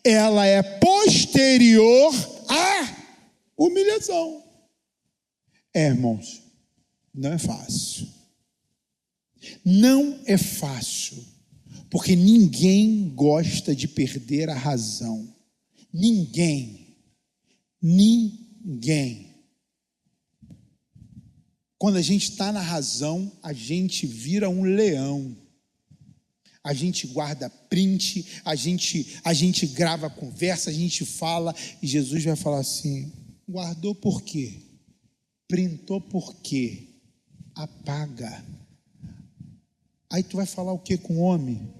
S5: ela é posterior à humilhação. Irmãos, não é fácil. Não é fácil. Porque ninguém gosta de perder a razão. Ninguém. Quando a gente está na razão, a gente vira um leão. A gente guarda print, a gente grava a conversa, a gente fala, e Jesus vai falar assim: guardou por quê? Printou por quê? Apaga. Aí tu vai falar o que com o homem?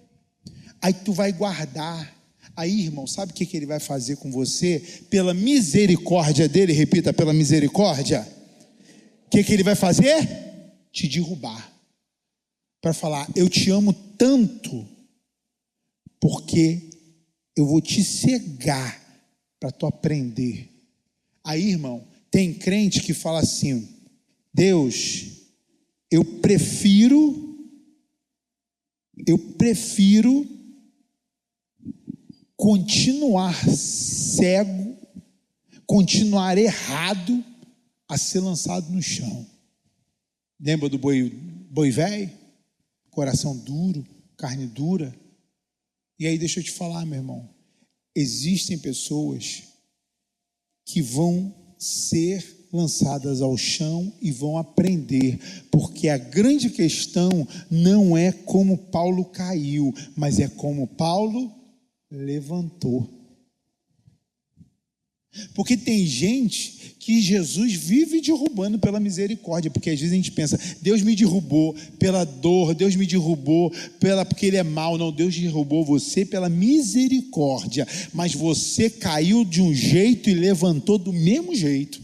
S5: Aí tu vai guardar. Aí, irmão, sabe o que ele vai fazer com você? Pela misericórdia dele, repita, pela misericórdia. O que ele vai fazer? Te derrubar. Para falar: eu te amo tanto, porque eu vou te cegar para tu aprender. Aí, irmão, tem crente que fala assim: Deus, eu prefiro continuar cego, continuar errado, a ser lançado no chão. Lembra do boi velho? Coração duro, carne dura. E aí deixa eu te falar, meu irmão, existem pessoas que vão ser lançadas ao chão e vão aprender, porque a grande questão não é como Paulo caiu, mas é como Paulo levantou. Porque tem gente que Jesus vive derrubando pela misericórdia, porque às vezes a gente pensa: Deus me derrubou pela dor, Deus me derrubou porque Ele é mau. Não, Deus derrubou você pela misericórdia, mas você caiu de um jeito e levantou do mesmo jeito.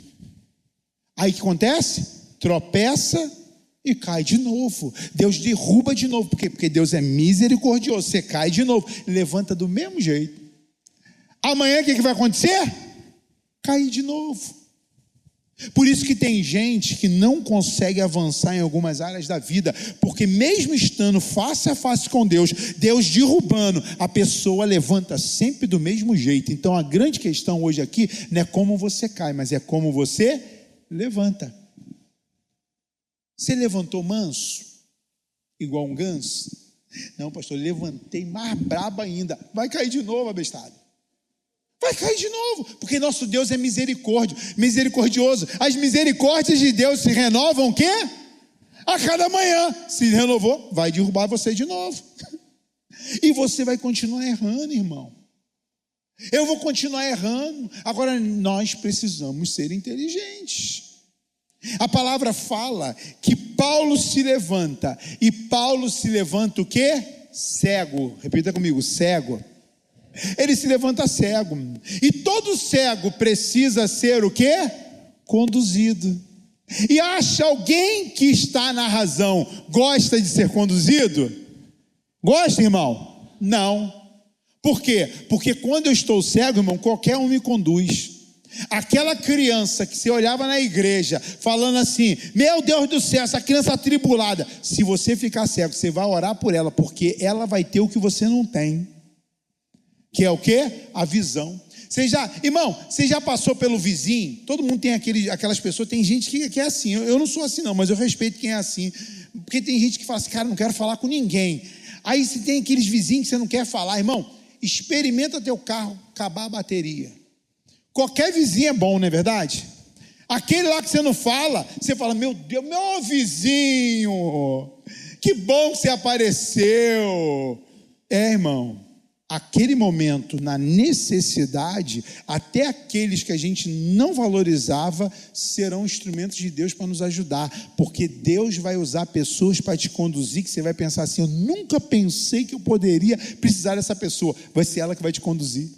S5: Aí o que acontece? Tropeça e cai de novo. Deus derruba de novo, porque Deus é misericordioso. Você cai de novo, levanta do mesmo jeito. Amanhã o que vai acontecer? Cair de novo. Por isso que tem gente que não consegue avançar em algumas áreas da vida, porque mesmo estando face a face com Deus, Deus derrubando, a pessoa levanta sempre do mesmo jeito. Então a grande questão hoje aqui não é como você cai, mas é como você levanta. Você levantou manso, igual um ganso? Não, pastor, levantei mais brabo ainda. Vai cair de novo, abestado. Vai cair de novo, porque nosso Deus é misericordioso. As misericórdias de Deus se renovam o quê? A cada manhã. Se renovou, vai derrubar você de novo. E você vai continuar errando, irmão. Eu vou continuar errando. Agora, nós precisamos ser inteligentes. A palavra fala que Paulo se levanta. E Paulo se levanta o quê? Cego. Repita comigo, cego. Ele se levanta cego. E todo cego precisa ser o quê? Conduzido. E acha alguém que está na razão, gosta de ser conduzido? Gosta, irmão? Não. Por quê? Porque quando eu estou cego, irmão, qualquer um me conduz. Aquela criança que você olhava na igreja, falando assim: meu Deus do céu, essa criança atribulada. Se você ficar cego, você vai orar por ela, porque ela vai ter o que você não tem. Que é o quê? A visão. Irmão, você já passou pelo vizinho? Todo mundo tem aquelas pessoas, tem gente que é assim. Eu não sou assim não, mas eu respeito quem é assim. Porque tem gente que fala assim: cara, não quero falar com ninguém. Aí você tem aqueles vizinhos que você não quer falar. Irmão, experimenta teu carro acabar a bateria. Qualquer vizinho é bom, não é verdade? Aquele lá que você não fala, você fala: meu Deus, meu vizinho, que bom que você apareceu. Irmão, aquele momento, na necessidade, até aqueles que a gente não valorizava serão instrumentos de Deus para nos ajudar, porque Deus vai usar pessoas para te conduzir, que você vai pensar assim: eu nunca pensei que eu poderia precisar dessa pessoa. Vai ser ela que vai te conduzir.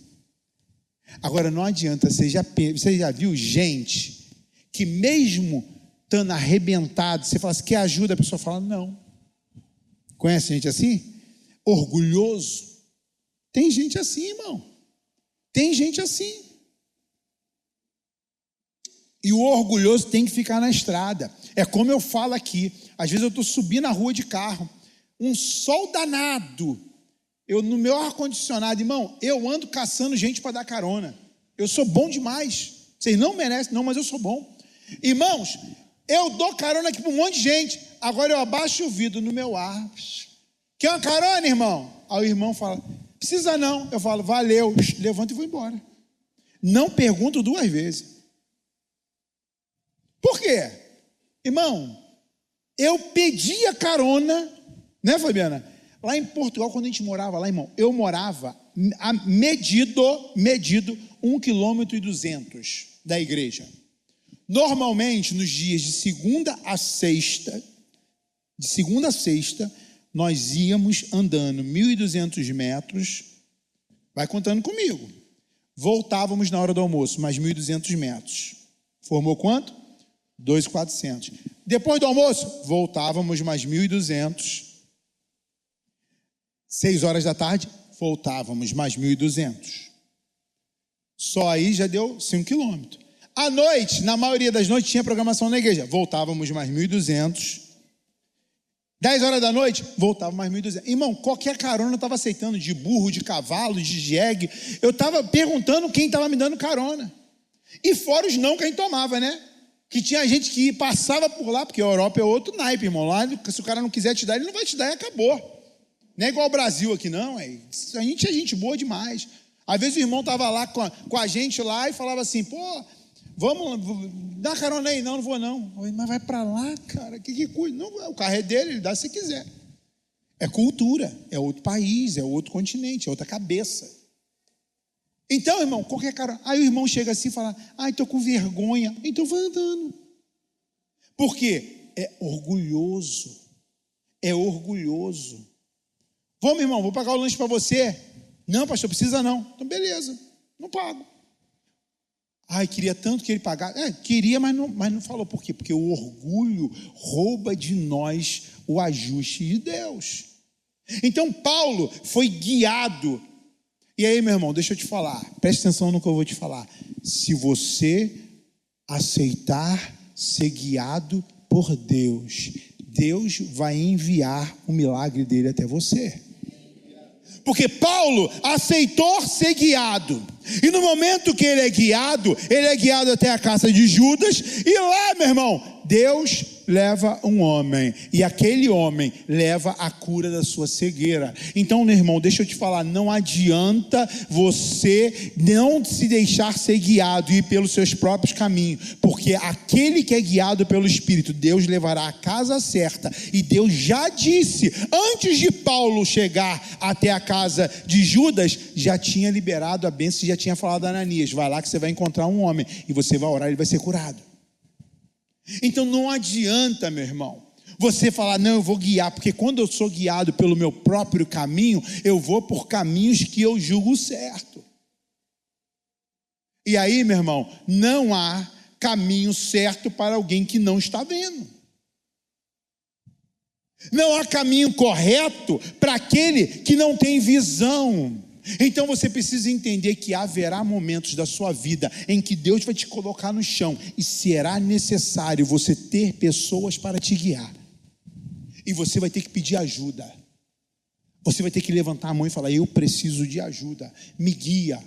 S5: Agora, não adianta, você já viu gente que mesmo estando arrebentado, você fala assim: quer ajuda? A pessoa fala: não. Conhece gente assim? Orgulhoso. Tem gente assim, irmão. Tem gente assim. E o orgulhoso tem que ficar na estrada. É como eu falo aqui. Às vezes eu estou subindo a rua de carro, um sol danado. Eu, no meu ar-condicionado, irmão, eu ando caçando gente para dar carona. Eu sou bom demais. Vocês não merecem, não, mas eu sou bom. Irmãos, eu dou carona aqui para um monte de gente. Agora eu abaixo o vidro no meu ar. Quer uma carona, irmão? Aí o irmão fala: precisa não. Eu falo: valeu. Levanto e vou embora. Não pergunto 2 vezes. Por quê? Irmão, eu pedia carona, né, Fabiana? Lá em Portugal, quando a gente morava lá, irmão, eu morava medido 1,2 km da igreja. Normalmente, nos dias de segunda a sexta, nós íamos andando 1.200 metros, vai contando comigo. Voltávamos na hora do almoço, mais 1.200 metros. Formou quanto? 2.400. Depois do almoço, voltávamos mais 1.200. 6 horas da tarde, voltávamos mais 1.200. Só aí já deu 5 quilômetros. À noite, na maioria das noites, tinha programação na igreja. Voltávamos mais 1.200. 10 horas da noite, voltava mais 1.200. Irmão, qualquer carona eu estava aceitando, de burro, de cavalo, de jegue. Eu estava perguntando quem estava me dando carona. E fora os não que a gente tomava, né? Que tinha gente que passava por lá, porque a Europa é outro naipe, irmão. Lá, se o cara não quiser te dar, ele não vai te dar e acabou. Não é igual o Brasil aqui, não. A gente é gente boa demais. Às vezes o irmão estava lá com a gente lá e falava assim: pô, vamos, dá carona aí. Não vou não. Mas vai para lá, cara, que coisa. Não, o carro é dele, ele dá se quiser. É cultura, é outro país, é outro continente, é outra cabeça. Então, irmão, qualquer cara. Aí o irmão chega assim e fala: ai, estou com vergonha. Então vai andando. Por quê? É orgulhoso. É orgulhoso. Vamos, irmão, vou pagar o lanche para você. Não, pastor, precisa não. Então, beleza, não pago. Ai, queria tanto que ele pagasse. Queria, mas não falou. Por quê? Porque o orgulho rouba de nós o ajuste de Deus. Então, Paulo foi guiado. E aí, meu irmão, deixa eu te falar. Preste atenção no que eu vou te falar. Se você aceitar ser guiado por Deus, Deus vai enviar o milagre dele até você. Porque Paulo aceitou ser guiado. E no momento que ele é guiado até a casa de Judas. E lá, meu irmão, Deus leva um homem. E aquele homem leva a cura da sua cegueira. Então, meu irmão, deixa eu te falar. Não adianta você não se deixar ser guiado e ir pelos seus próprios caminhos. Porque aquele que é guiado pelo Espírito, Deus levará à casa certa. E Deus já disse, antes de Paulo chegar até a casa de Judas, já tinha liberado a bênção e já tinha falado a Ananias: vai lá que você vai encontrar um homem e você vai orar e ele vai ser curado. Então não adianta, meu irmão, você falar: não, eu vou guiar, porque quando eu sou guiado pelo meu próprio caminho, eu vou por caminhos que eu julgo certo. E aí, meu irmão, não há caminho certo para alguém que não está vendo. Não há caminho correto para aquele que não tem visão. Então você precisa entender que haverá momentos da sua vida em que Deus vai te colocar no chão e será necessário você ter pessoas para te guiar. E você vai ter que pedir ajuda. Você vai ter que levantar a mão e falar: eu preciso de ajuda, me guia.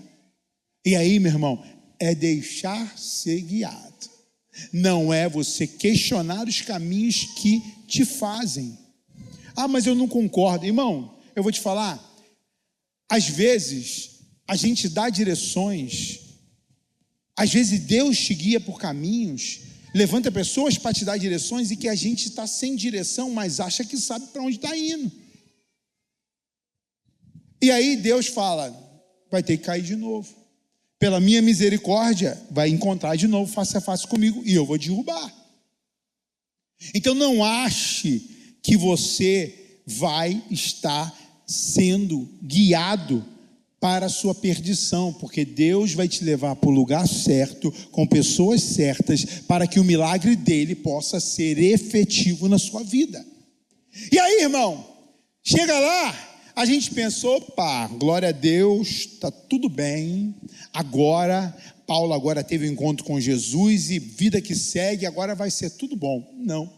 S5: E aí, meu irmão, é deixar ser guiado. Não é você questionar os caminhos que te fazem. Ah, mas eu não concordo. Irmão, eu vou te falar. Às vezes, a gente dá direções, Às vezes Deus te guia por caminhos, levanta pessoas para te dar direções e que a gente está sem direção, mas acha que sabe para onde está indo. E aí Deus fala, vai ter que cair de novo. Pela minha misericórdia, vai encontrar de novo face a face comigo e eu vou derrubar. Então não ache que você vai estar sendo guiado para a sua perdição, porque Deus vai te levar para o lugar certo, com pessoas certas, para que o milagre dele possa ser efetivo na sua vida. E aí, irmão, chega lá, a gente pensou, opa, glória a Deus, está tudo bem, agora, Paulo agora teve um encontro com Jesus e vida que segue, agora vai ser tudo bom. Não.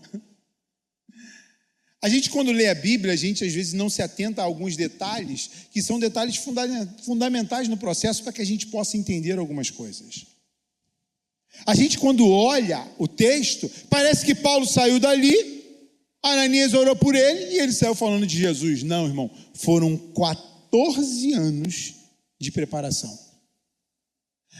S5: A gente, quando lê a Bíblia, a gente às vezes não se atenta a alguns detalhes, que são detalhes fundamentais no processo para que a gente possa entender algumas coisas. A gente, quando olha o texto, parece que Paulo saiu dali, Ananias orou por ele e ele saiu falando de Jesus. Não, irmão, foram 14 anos de preparação.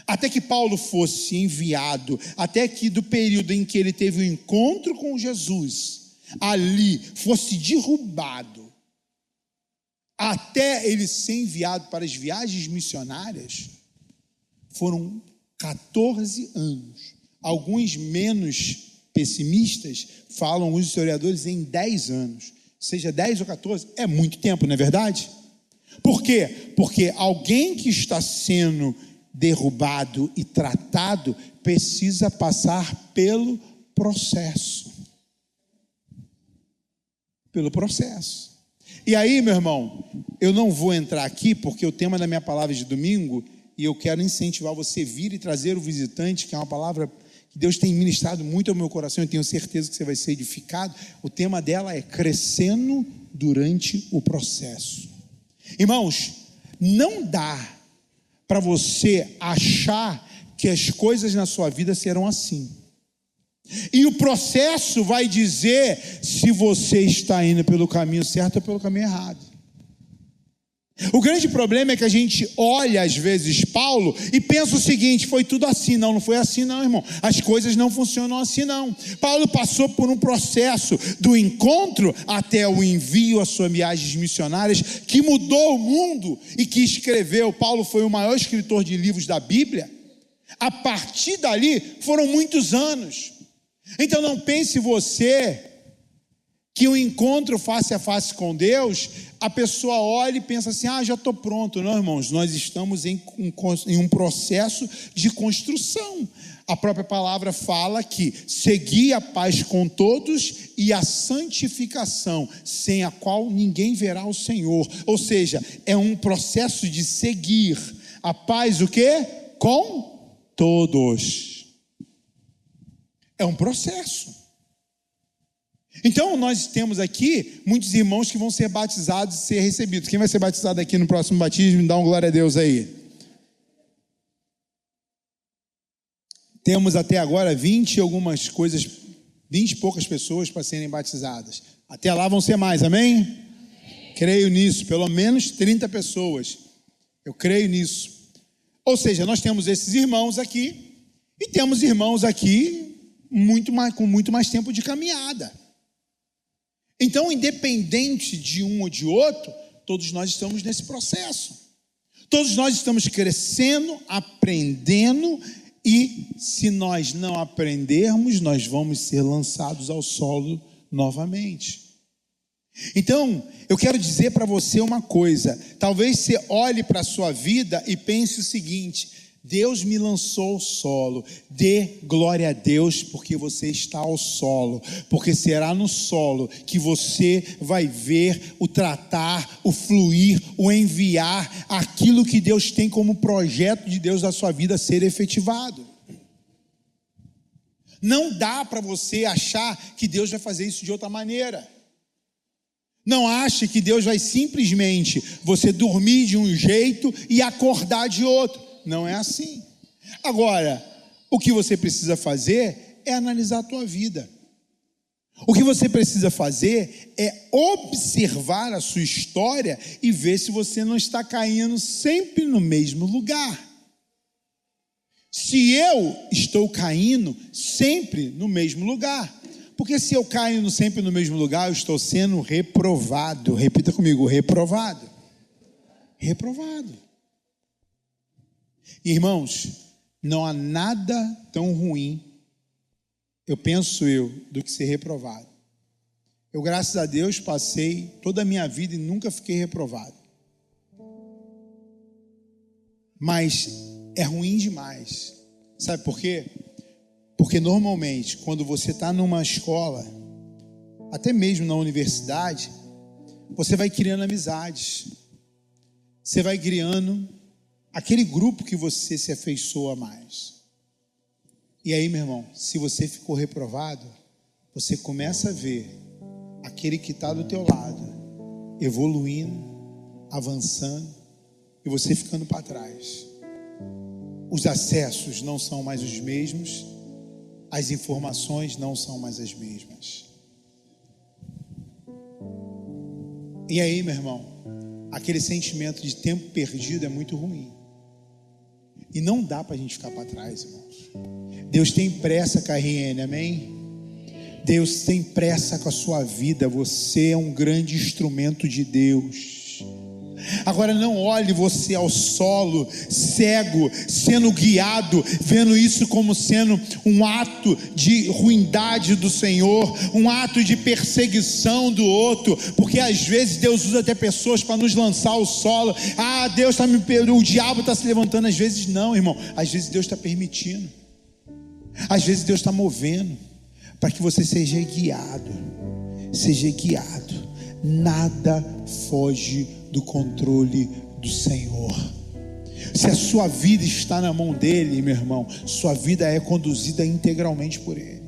S5: Até que Paulo fosse enviado, até que do período em que ele teve o encontro com Jesus, ali fosse derrubado, até ele ser enviado para as viagens missionárias, foram 14 anos. Alguns menos pessimistas falam, os historiadores, em 10 anos. Seja 10 ou 14, é muito tempo, não é verdade? Por quê? Porque alguém que está sendo derrubado e tratado precisa passar pelo processo. Pelo processo. E aí, meu irmão, eu não vou entrar aqui, porque o tema da minha palavra de domingo, e eu quero incentivar você a vir e trazer o visitante, que é uma palavra que Deus tem ministrado muito ao meu coração, eu tenho certeza que você vai ser edificado. O tema dela é crescendo durante o processo. Irmãos, não dá para você achar que as coisas na sua vida serão assim. E o processo vai dizer se você está indo pelo caminho certo ou pelo caminho errado. O grande problema é que a gente olha às vezes Paulo e pensa o seguinte, foi tudo assim. Não foi assim não, irmão. As coisas não funcionam assim não. Paulo passou por um processo do encontro até o envio às suas viagens missionárias, que mudou o mundo e que escreveu. Paulo foi o maior escritor de livros da Bíblia. A partir dali foram muitos anos. Então não pense você que o encontro face a face com Deus, a pessoa olha e pensa assim, já estou pronto. Não, irmãos, nós estamos em um processo de construção. A própria palavra fala que segui a paz com todos e a santificação, sem a qual ninguém verá o Senhor. Ou seja, é um processo de seguir a paz o quê? Com todos. É um processo. Então nós temos aqui muitos irmãos que vão ser batizados e ser recebidos. Quem vai ser batizado aqui no próximo batismo? Dá um glória a Deus aí. Temos até agora 20 e poucas pessoas para serem batizadas. Até lá vão ser mais, amém? Creio nisso, pelo menos 30 pessoas. Eu creio nisso. Ou seja, nós temos esses irmãos aqui e temos irmãos aqui com muito mais tempo de caminhada. Então, independente de um ou de outro, todos nós estamos nesse processo. Todos nós estamos crescendo, aprendendo, e se nós não aprendermos, nós vamos ser lançados ao solo novamente. Então, eu quero dizer para você uma coisa. Talvez você olhe para a sua vida e pense o seguinte: Deus me lançou ao solo. Dê glória a Deus porque você está ao solo, porque será no solo que você vai ver o tratar, o fluir, o enviar aquilo que Deus tem como projeto de Deus na sua vida ser efetivado. Não dá para você achar que Deus vai fazer isso de outra maneira. Não ache que Deus vai simplesmente você dormir de um jeito e acordar de outro. Não é assim. Agora, o que você precisa fazer é analisar a tua vida. O que você precisa fazer é observar a sua história e ver se você não está caindo sempre no mesmo lugar. Se eu estou caindo sempre no mesmo lugar. Porque se eu caio sempre no mesmo lugar, eu estou sendo reprovado. Repita comigo, reprovado. Reprovado. Irmãos, não há nada tão ruim, eu penso do que ser reprovado. Eu, graças a Deus, passei toda a minha vida e nunca fiquei reprovado. Mas é ruim demais. Sabe por quê? Porque normalmente, quando você está numa escola, até mesmo na universidade, você vai criando amizades. Você vai criando aquele grupo que você se afeiçoa mais. E aí, meu irmão, se você ficou reprovado, você começa a ver aquele que está do teu lado evoluindo, avançando, e você ficando para trás. Os acessos não são mais os mesmos, as informações não são mais as mesmas. E aí, meu irmão, aquele sentimento de tempo perdido é muito ruim. E não dá para a gente ficar para trás, irmãos. Deus tem pressa com a RN, amém? Deus tem pressa com a sua vida. Você é um grande instrumento de Deus. Agora não olhe você ao solo, cego, sendo guiado, vendo isso como sendo um ato de ruindade do Senhor, um ato de perseguição do outro, porque às vezes Deus usa até pessoas para nos lançar ao solo. Deus está o diabo está se levantando. Às vezes não, irmão, às vezes Deus está permitindo, às vezes Deus está movendo, para que você seja guiado. Nada foge do controle do Senhor. Se a sua vida está na mão dele, meu irmão, sua vida é conduzida integralmente por ele.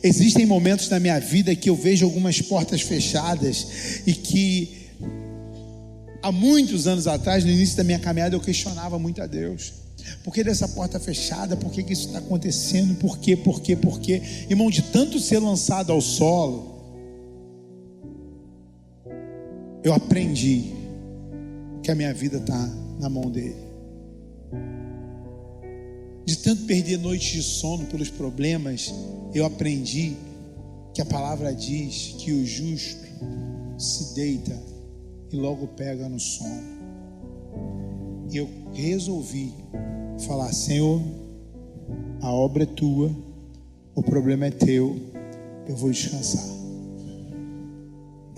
S5: Existem momentos na minha vida que eu vejo algumas portas fechadas e que há muitos anos atrás, no início da minha caminhada, eu questionava muito a Deus. Por que dessa porta fechada? Por que isso está acontecendo? Por quê? Irmão, de tanto ser lançado ao solo, eu aprendi que a minha vida está na mão dele. De tanto perder noites de sono pelos problemas, eu aprendi que a palavra diz que o justo se deita e logo pega no sono. E eu resolvi falar: Senhor, a obra é tua, o problema é teu, eu vou descansar.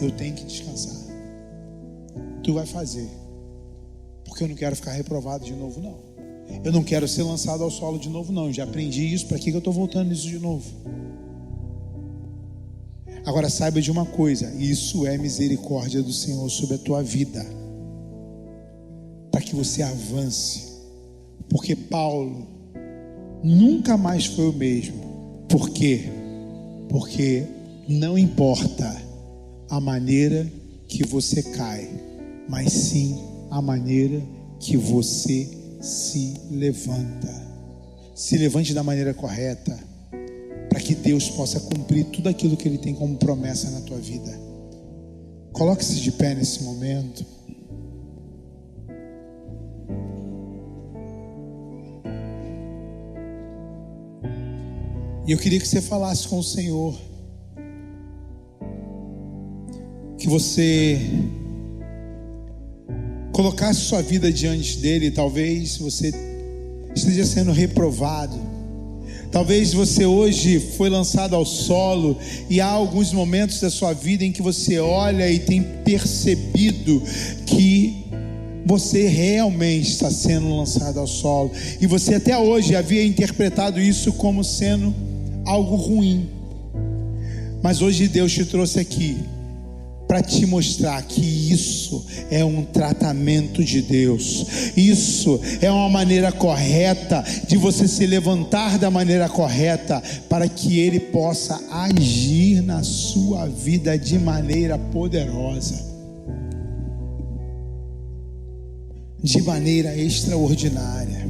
S5: Eu tenho que descansar. Tu vai fazer, porque eu não quero ficar reprovado de novo, não. Eu não quero ser lançado ao solo de novo, não. Eu já aprendi isso, para que eu estou voltando nisso de novo? Agora saiba de uma coisa: isso é misericórdia do Senhor sobre a tua vida, para que você avance. Porque Paulo nunca mais foi o mesmo. Por quê? Porque não importa a maneira que você cai, mas sim a maneira que você se levanta. Se levante da maneira correta, para que Deus possa cumprir tudo aquilo que Ele tem como promessa na tua vida. Coloque-se de pé nesse momento. E eu queria que você falasse com o Senhor, que você colocasse sua vida diante dele. Talvez você esteja sendo reprovado, talvez você hoje foi lançado ao solo, e há alguns momentos da sua vida em que você olha e tem percebido que você realmente está sendo lançado ao solo, e você até hoje havia interpretado isso como sendo algo ruim. Mas hoje Deus te trouxe aqui para te mostrar que isso é um tratamento de Deus. Isso é uma maneira correta de você se levantar da maneira correta, para que Ele possa agir na sua vida de maneira poderosa, de maneira extraordinária.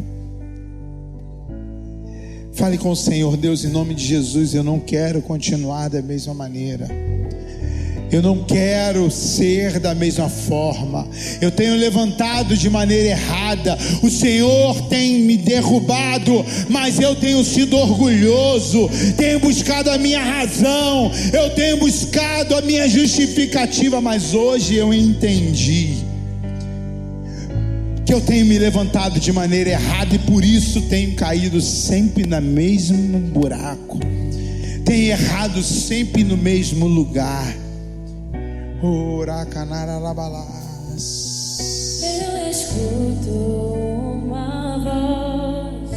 S5: Fale com o Senhor: Deus, em nome de Jesus, eu não quero continuar da mesma maneira. Eu não quero ser da mesma forma. Eu tenho levantado de maneira errada. O Senhor tem me derrubado, mas eu tenho sido orgulhoso. Tenho buscado a minha razão. Eu tenho buscado a minha justificativa. Mas hoje eu entendi que eu tenho me levantado de maneira errada e por isso tenho caído sempre no mesmo buraco. Tenho errado sempre no mesmo lugar.
S2: Eu escuto uma voz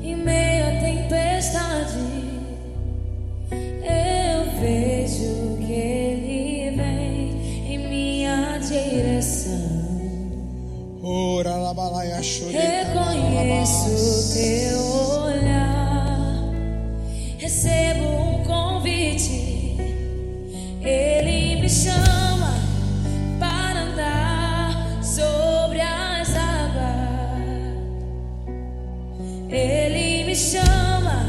S2: em meio à tempestade. Eu vejo que Ele vem em minha direção. Reconheço o teu olhar. Recebo um convite. Ele me chama para andar sobre as águas. Ele me chama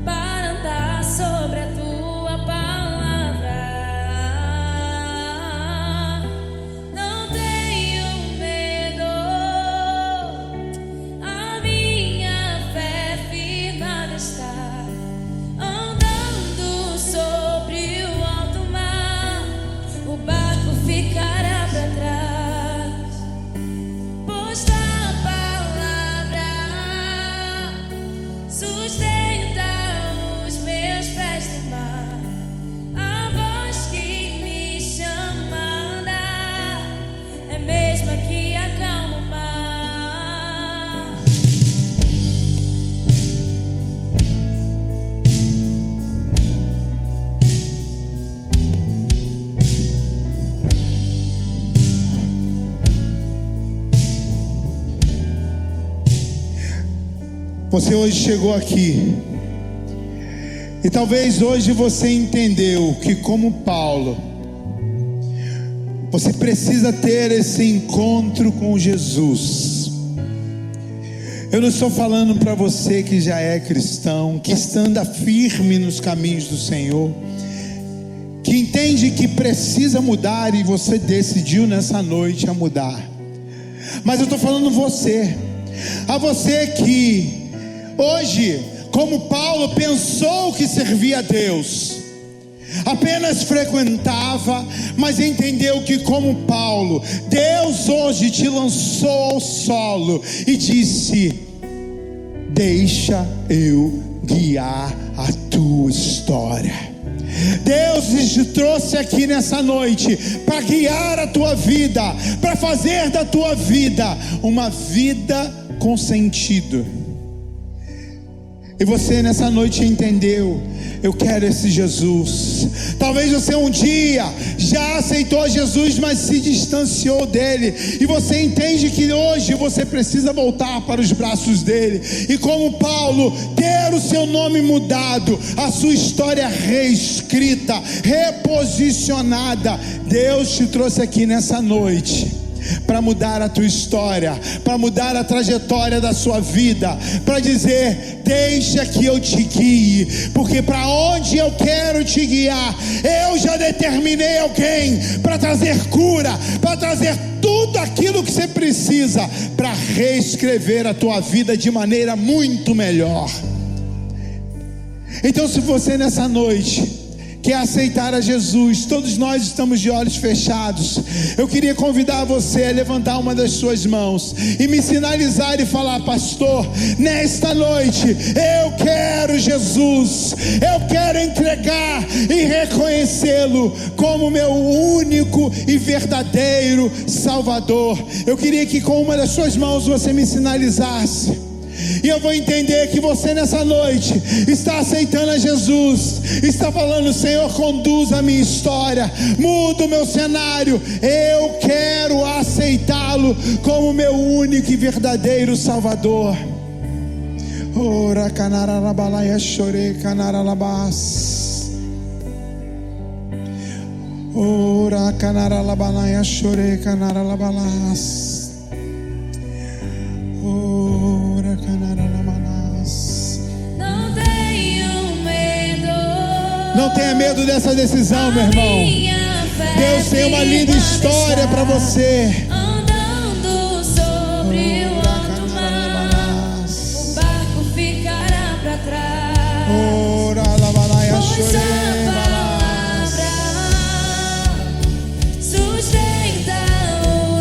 S2: para andar sobre a tua palavra. Não tenho medo, a minha fé firmada está. Andando sobre o alto mar, o barco ficará para trás, pois tua palavra sustenta os meus pés no mar. A voz que me chama a andar é a mesma que acalma o mar.
S5: Você hoje chegou aqui e talvez hoje você entendeu que, como Paulo, você precisa ter esse encontro com Jesus. Eu não estou falando para você que já é cristão, que anda firme nos caminhos do Senhor, que entende que precisa mudar e você decidiu nessa noite a mudar. Mas eu estou falando a você que hoje, como Paulo, pensou que servia a Deus, apenas frequentava, mas entendeu que, como Paulo, Deus hoje te lançou ao solo e disse: deixa eu guiar a tua história. Deus te trouxe aqui nessa noite para guiar a tua vida, para fazer da tua vida uma vida com sentido. E você nessa noite entendeu: eu quero esse Jesus. Talvez você um dia já aceitou Jesus, mas se distanciou dele, e você entende que hoje você precisa voltar para os braços dele, e como Paulo, ter o seu nome mudado, a sua história reescrita, reposicionada. Deus te trouxe aqui nessa noite para mudar a tua história, para mudar a trajetória da sua vida, para dizer: deixa que eu te guie, porque para onde eu quero te guiar, eu já determinei alguém para trazer cura, para trazer tudo aquilo que você precisa para reescrever a tua vida de maneira muito melhor. Então, se você nessa noite quer aceitar a Jesus, todos nós estamos de olhos fechados. Eu queria convidar você a levantar uma das suas mãos e me sinalizar e falar: pastor, nesta noite eu quero Jesus, eu quero entregar e reconhecê-lo como meu único e verdadeiro Salvador. Eu queria que com uma das suas mãos você me sinalizasse, e eu vou entender que você nessa noite está aceitando a Jesus, está falando: Senhor, conduz a minha história, muda o meu cenário, eu quero aceitá-lo como meu único e verdadeiro Salvador. Ora canaralabalaya chore canaralabas. Ora canaralabalaya chore canaralabalas.
S2: Não tenho medo.
S5: Não tenha medo dessa decisão, meu irmão. Deus tem uma linda história para você.
S2: Andando sobre o alto mar, o barco ficará para trás. Pois a palavra sustenta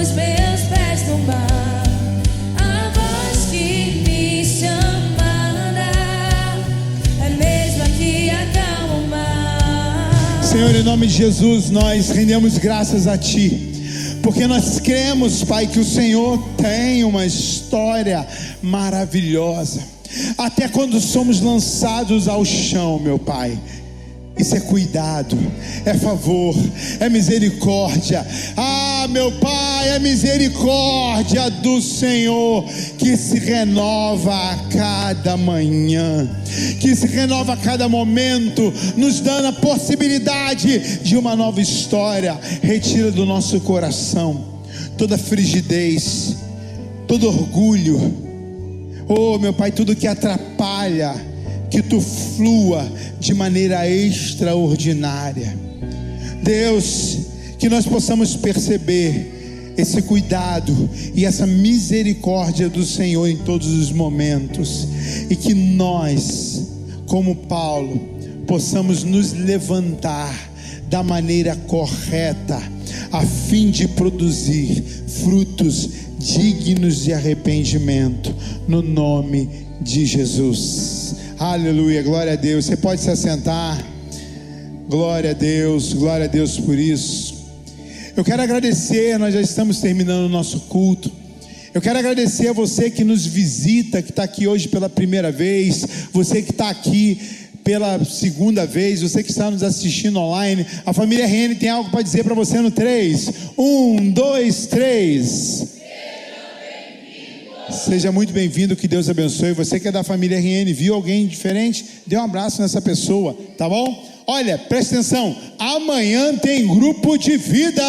S2: os meus pés no mar. A voz que me chama é mesmo que acalma o mar.
S5: Senhor, em nome de Jesus, nós rendemos graças a Ti, porque nós cremos, Pai, que o Senhor tem uma história maravilhosa. Até quando somos lançados ao chão, meu Pai, isso é cuidado, é favor, é misericórdia. Ah, meu Pai, é misericórdia do Senhor que se renova a cada manhã, que se renova a cada momento, nos dando a possibilidade de uma nova história. Retira do nosso coração toda frigidez, todo orgulho. Oh, meu Pai, tudo que atrapalha que Tu flua de maneira extraordinária. Deus, que nós possamos perceber esse cuidado e essa misericórdia do Senhor em todos os momentos, e que nós, como Paulo, possamos nos levantar da maneira correta, a fim de produzir frutos dignos de arrependimento, no nome de Jesus. Aleluia, glória a Deus. Você pode se assentar. Glória a Deus por isso. Eu quero agradecer, nós já estamos terminando o nosso culto. Eu quero agradecer a você que nos visita, que está aqui hoje pela primeira vez, você que está aqui pela segunda vez, você que está nos assistindo online. A família RN tem algo para dizer para você no 3. 1, 2, 3. Seja muito bem-vindo, que Deus abençoe. Você que é da família RN, viu alguém diferente? Dê um abraço nessa pessoa, tá bom? Olha, presta atenção, amanhã tem grupo de vida.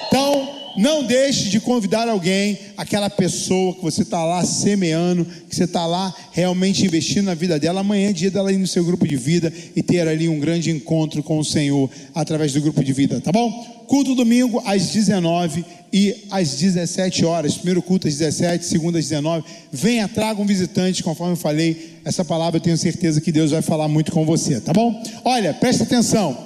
S5: Então, não deixe de convidar alguém, aquela pessoa que você está lá semeando, que você está lá realmente investindo na vida dela. Amanhã é dia dela ir no seu grupo de vida e ter ali um grande encontro com o Senhor através do grupo de vida, tá bom? Culto domingo às 19 e às 17 horas. Primeiro culto às 17, segundo às 19. Venha, traga um visitante, conforme eu falei. Essa palavra eu tenho certeza que Deus vai falar muito com você, tá bom? Olha, presta atenção.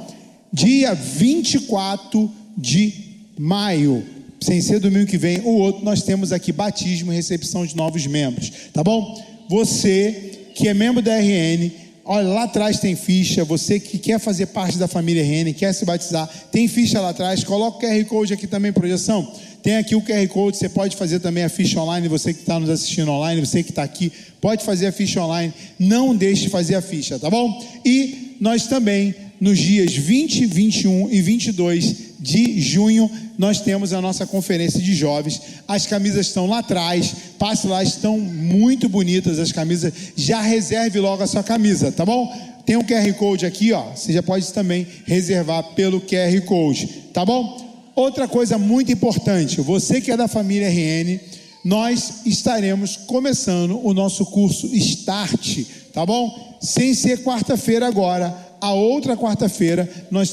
S5: Dia 24 de maio, sem ser domingo que vem, o outro, nós temos aqui batismo e recepção de novos membros, tá bom? Você que é membro da RN, olha, lá atrás tem ficha. Você que quer fazer parte da família RN, quer se batizar, tem ficha lá atrás. Coloca o QR Code aqui também, projeção. Tem aqui o QR Code, você pode fazer também a ficha online. Você que está nos assistindo online, você que está aqui, pode fazer a ficha online. Não deixe de fazer a ficha, tá bom? E nós também, nos dias 20, 21 e 22 de junho, nós temos a nossa conferência de jovens. As camisas estão lá atrás, passe lá, estão muito bonitas as camisas. Já reserve logo a sua camisa, tá bom? Tem um QR Code aqui, ó, você já pode também reservar pelo QR Code, tá bom? Outra coisa muito importante, você que é da família RN, nós estaremos começando o nosso curso Start, tá bom? Sem ser quarta-feira agora, a outra quarta-feira nós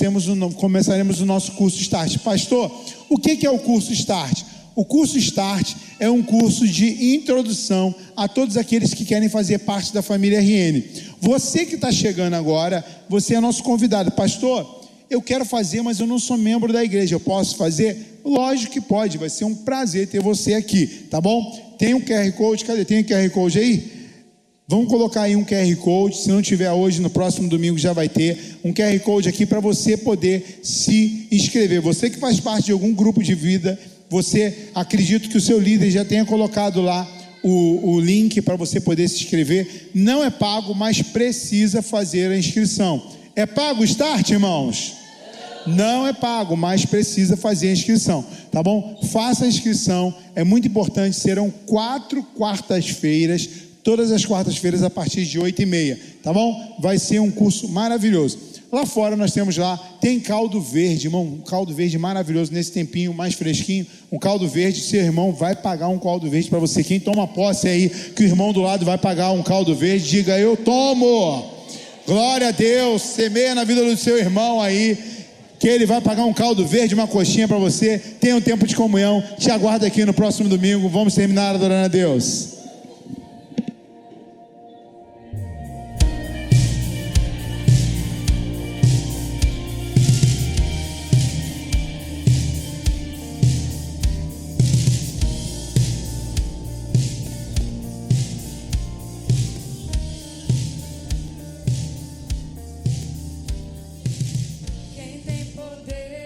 S5: começaremos o nosso curso Start. Pastor, o que é o curso Start? O curso Start é um curso de introdução a todos aqueles que querem fazer parte da família RN. Você que está chegando agora, você é nosso convidado. Pastor, eu quero fazer, mas eu não sou membro da igreja, eu posso fazer? Lógico que pode, vai ser um prazer ter você aqui, tá bom? Tem um QR Code, cadê? Tem um QR Code aí? Vamos colocar aí um QR Code, se não tiver hoje, no próximo domingo já vai ter um QR Code aqui para você poder se inscrever. Você que faz parte de algum grupo de vida, você, acredito que o seu líder já tenha colocado lá o link para você poder se inscrever. Não é pago, mas precisa fazer a inscrição. É pago o Start, irmãos? Não é pago, mas precisa fazer a inscrição, tá bom? Faça a inscrição, é muito importante. Serão 4 quartas-feiras, todas as quartas-feiras a partir de 8h30, tá bom? Vai ser um curso maravilhoso. Lá fora nós temos lá, tem caldo verde, irmão, um caldo verde maravilhoso nesse tempinho mais fresquinho, um caldo verde. Seu irmão vai pagar um caldo verde para você. Quem toma posse aí, que o irmão do lado vai pagar um caldo verde, diga: eu tomo. Glória a Deus. Semeia na vida do seu irmão aí. que Ele vai pagar um caldo verde, uma coxinha para você. Tenha um tempo de comunhão. Te aguardo aqui no próximo domingo. Vamos terminar adorando a Deus.
S2: Quem tem poder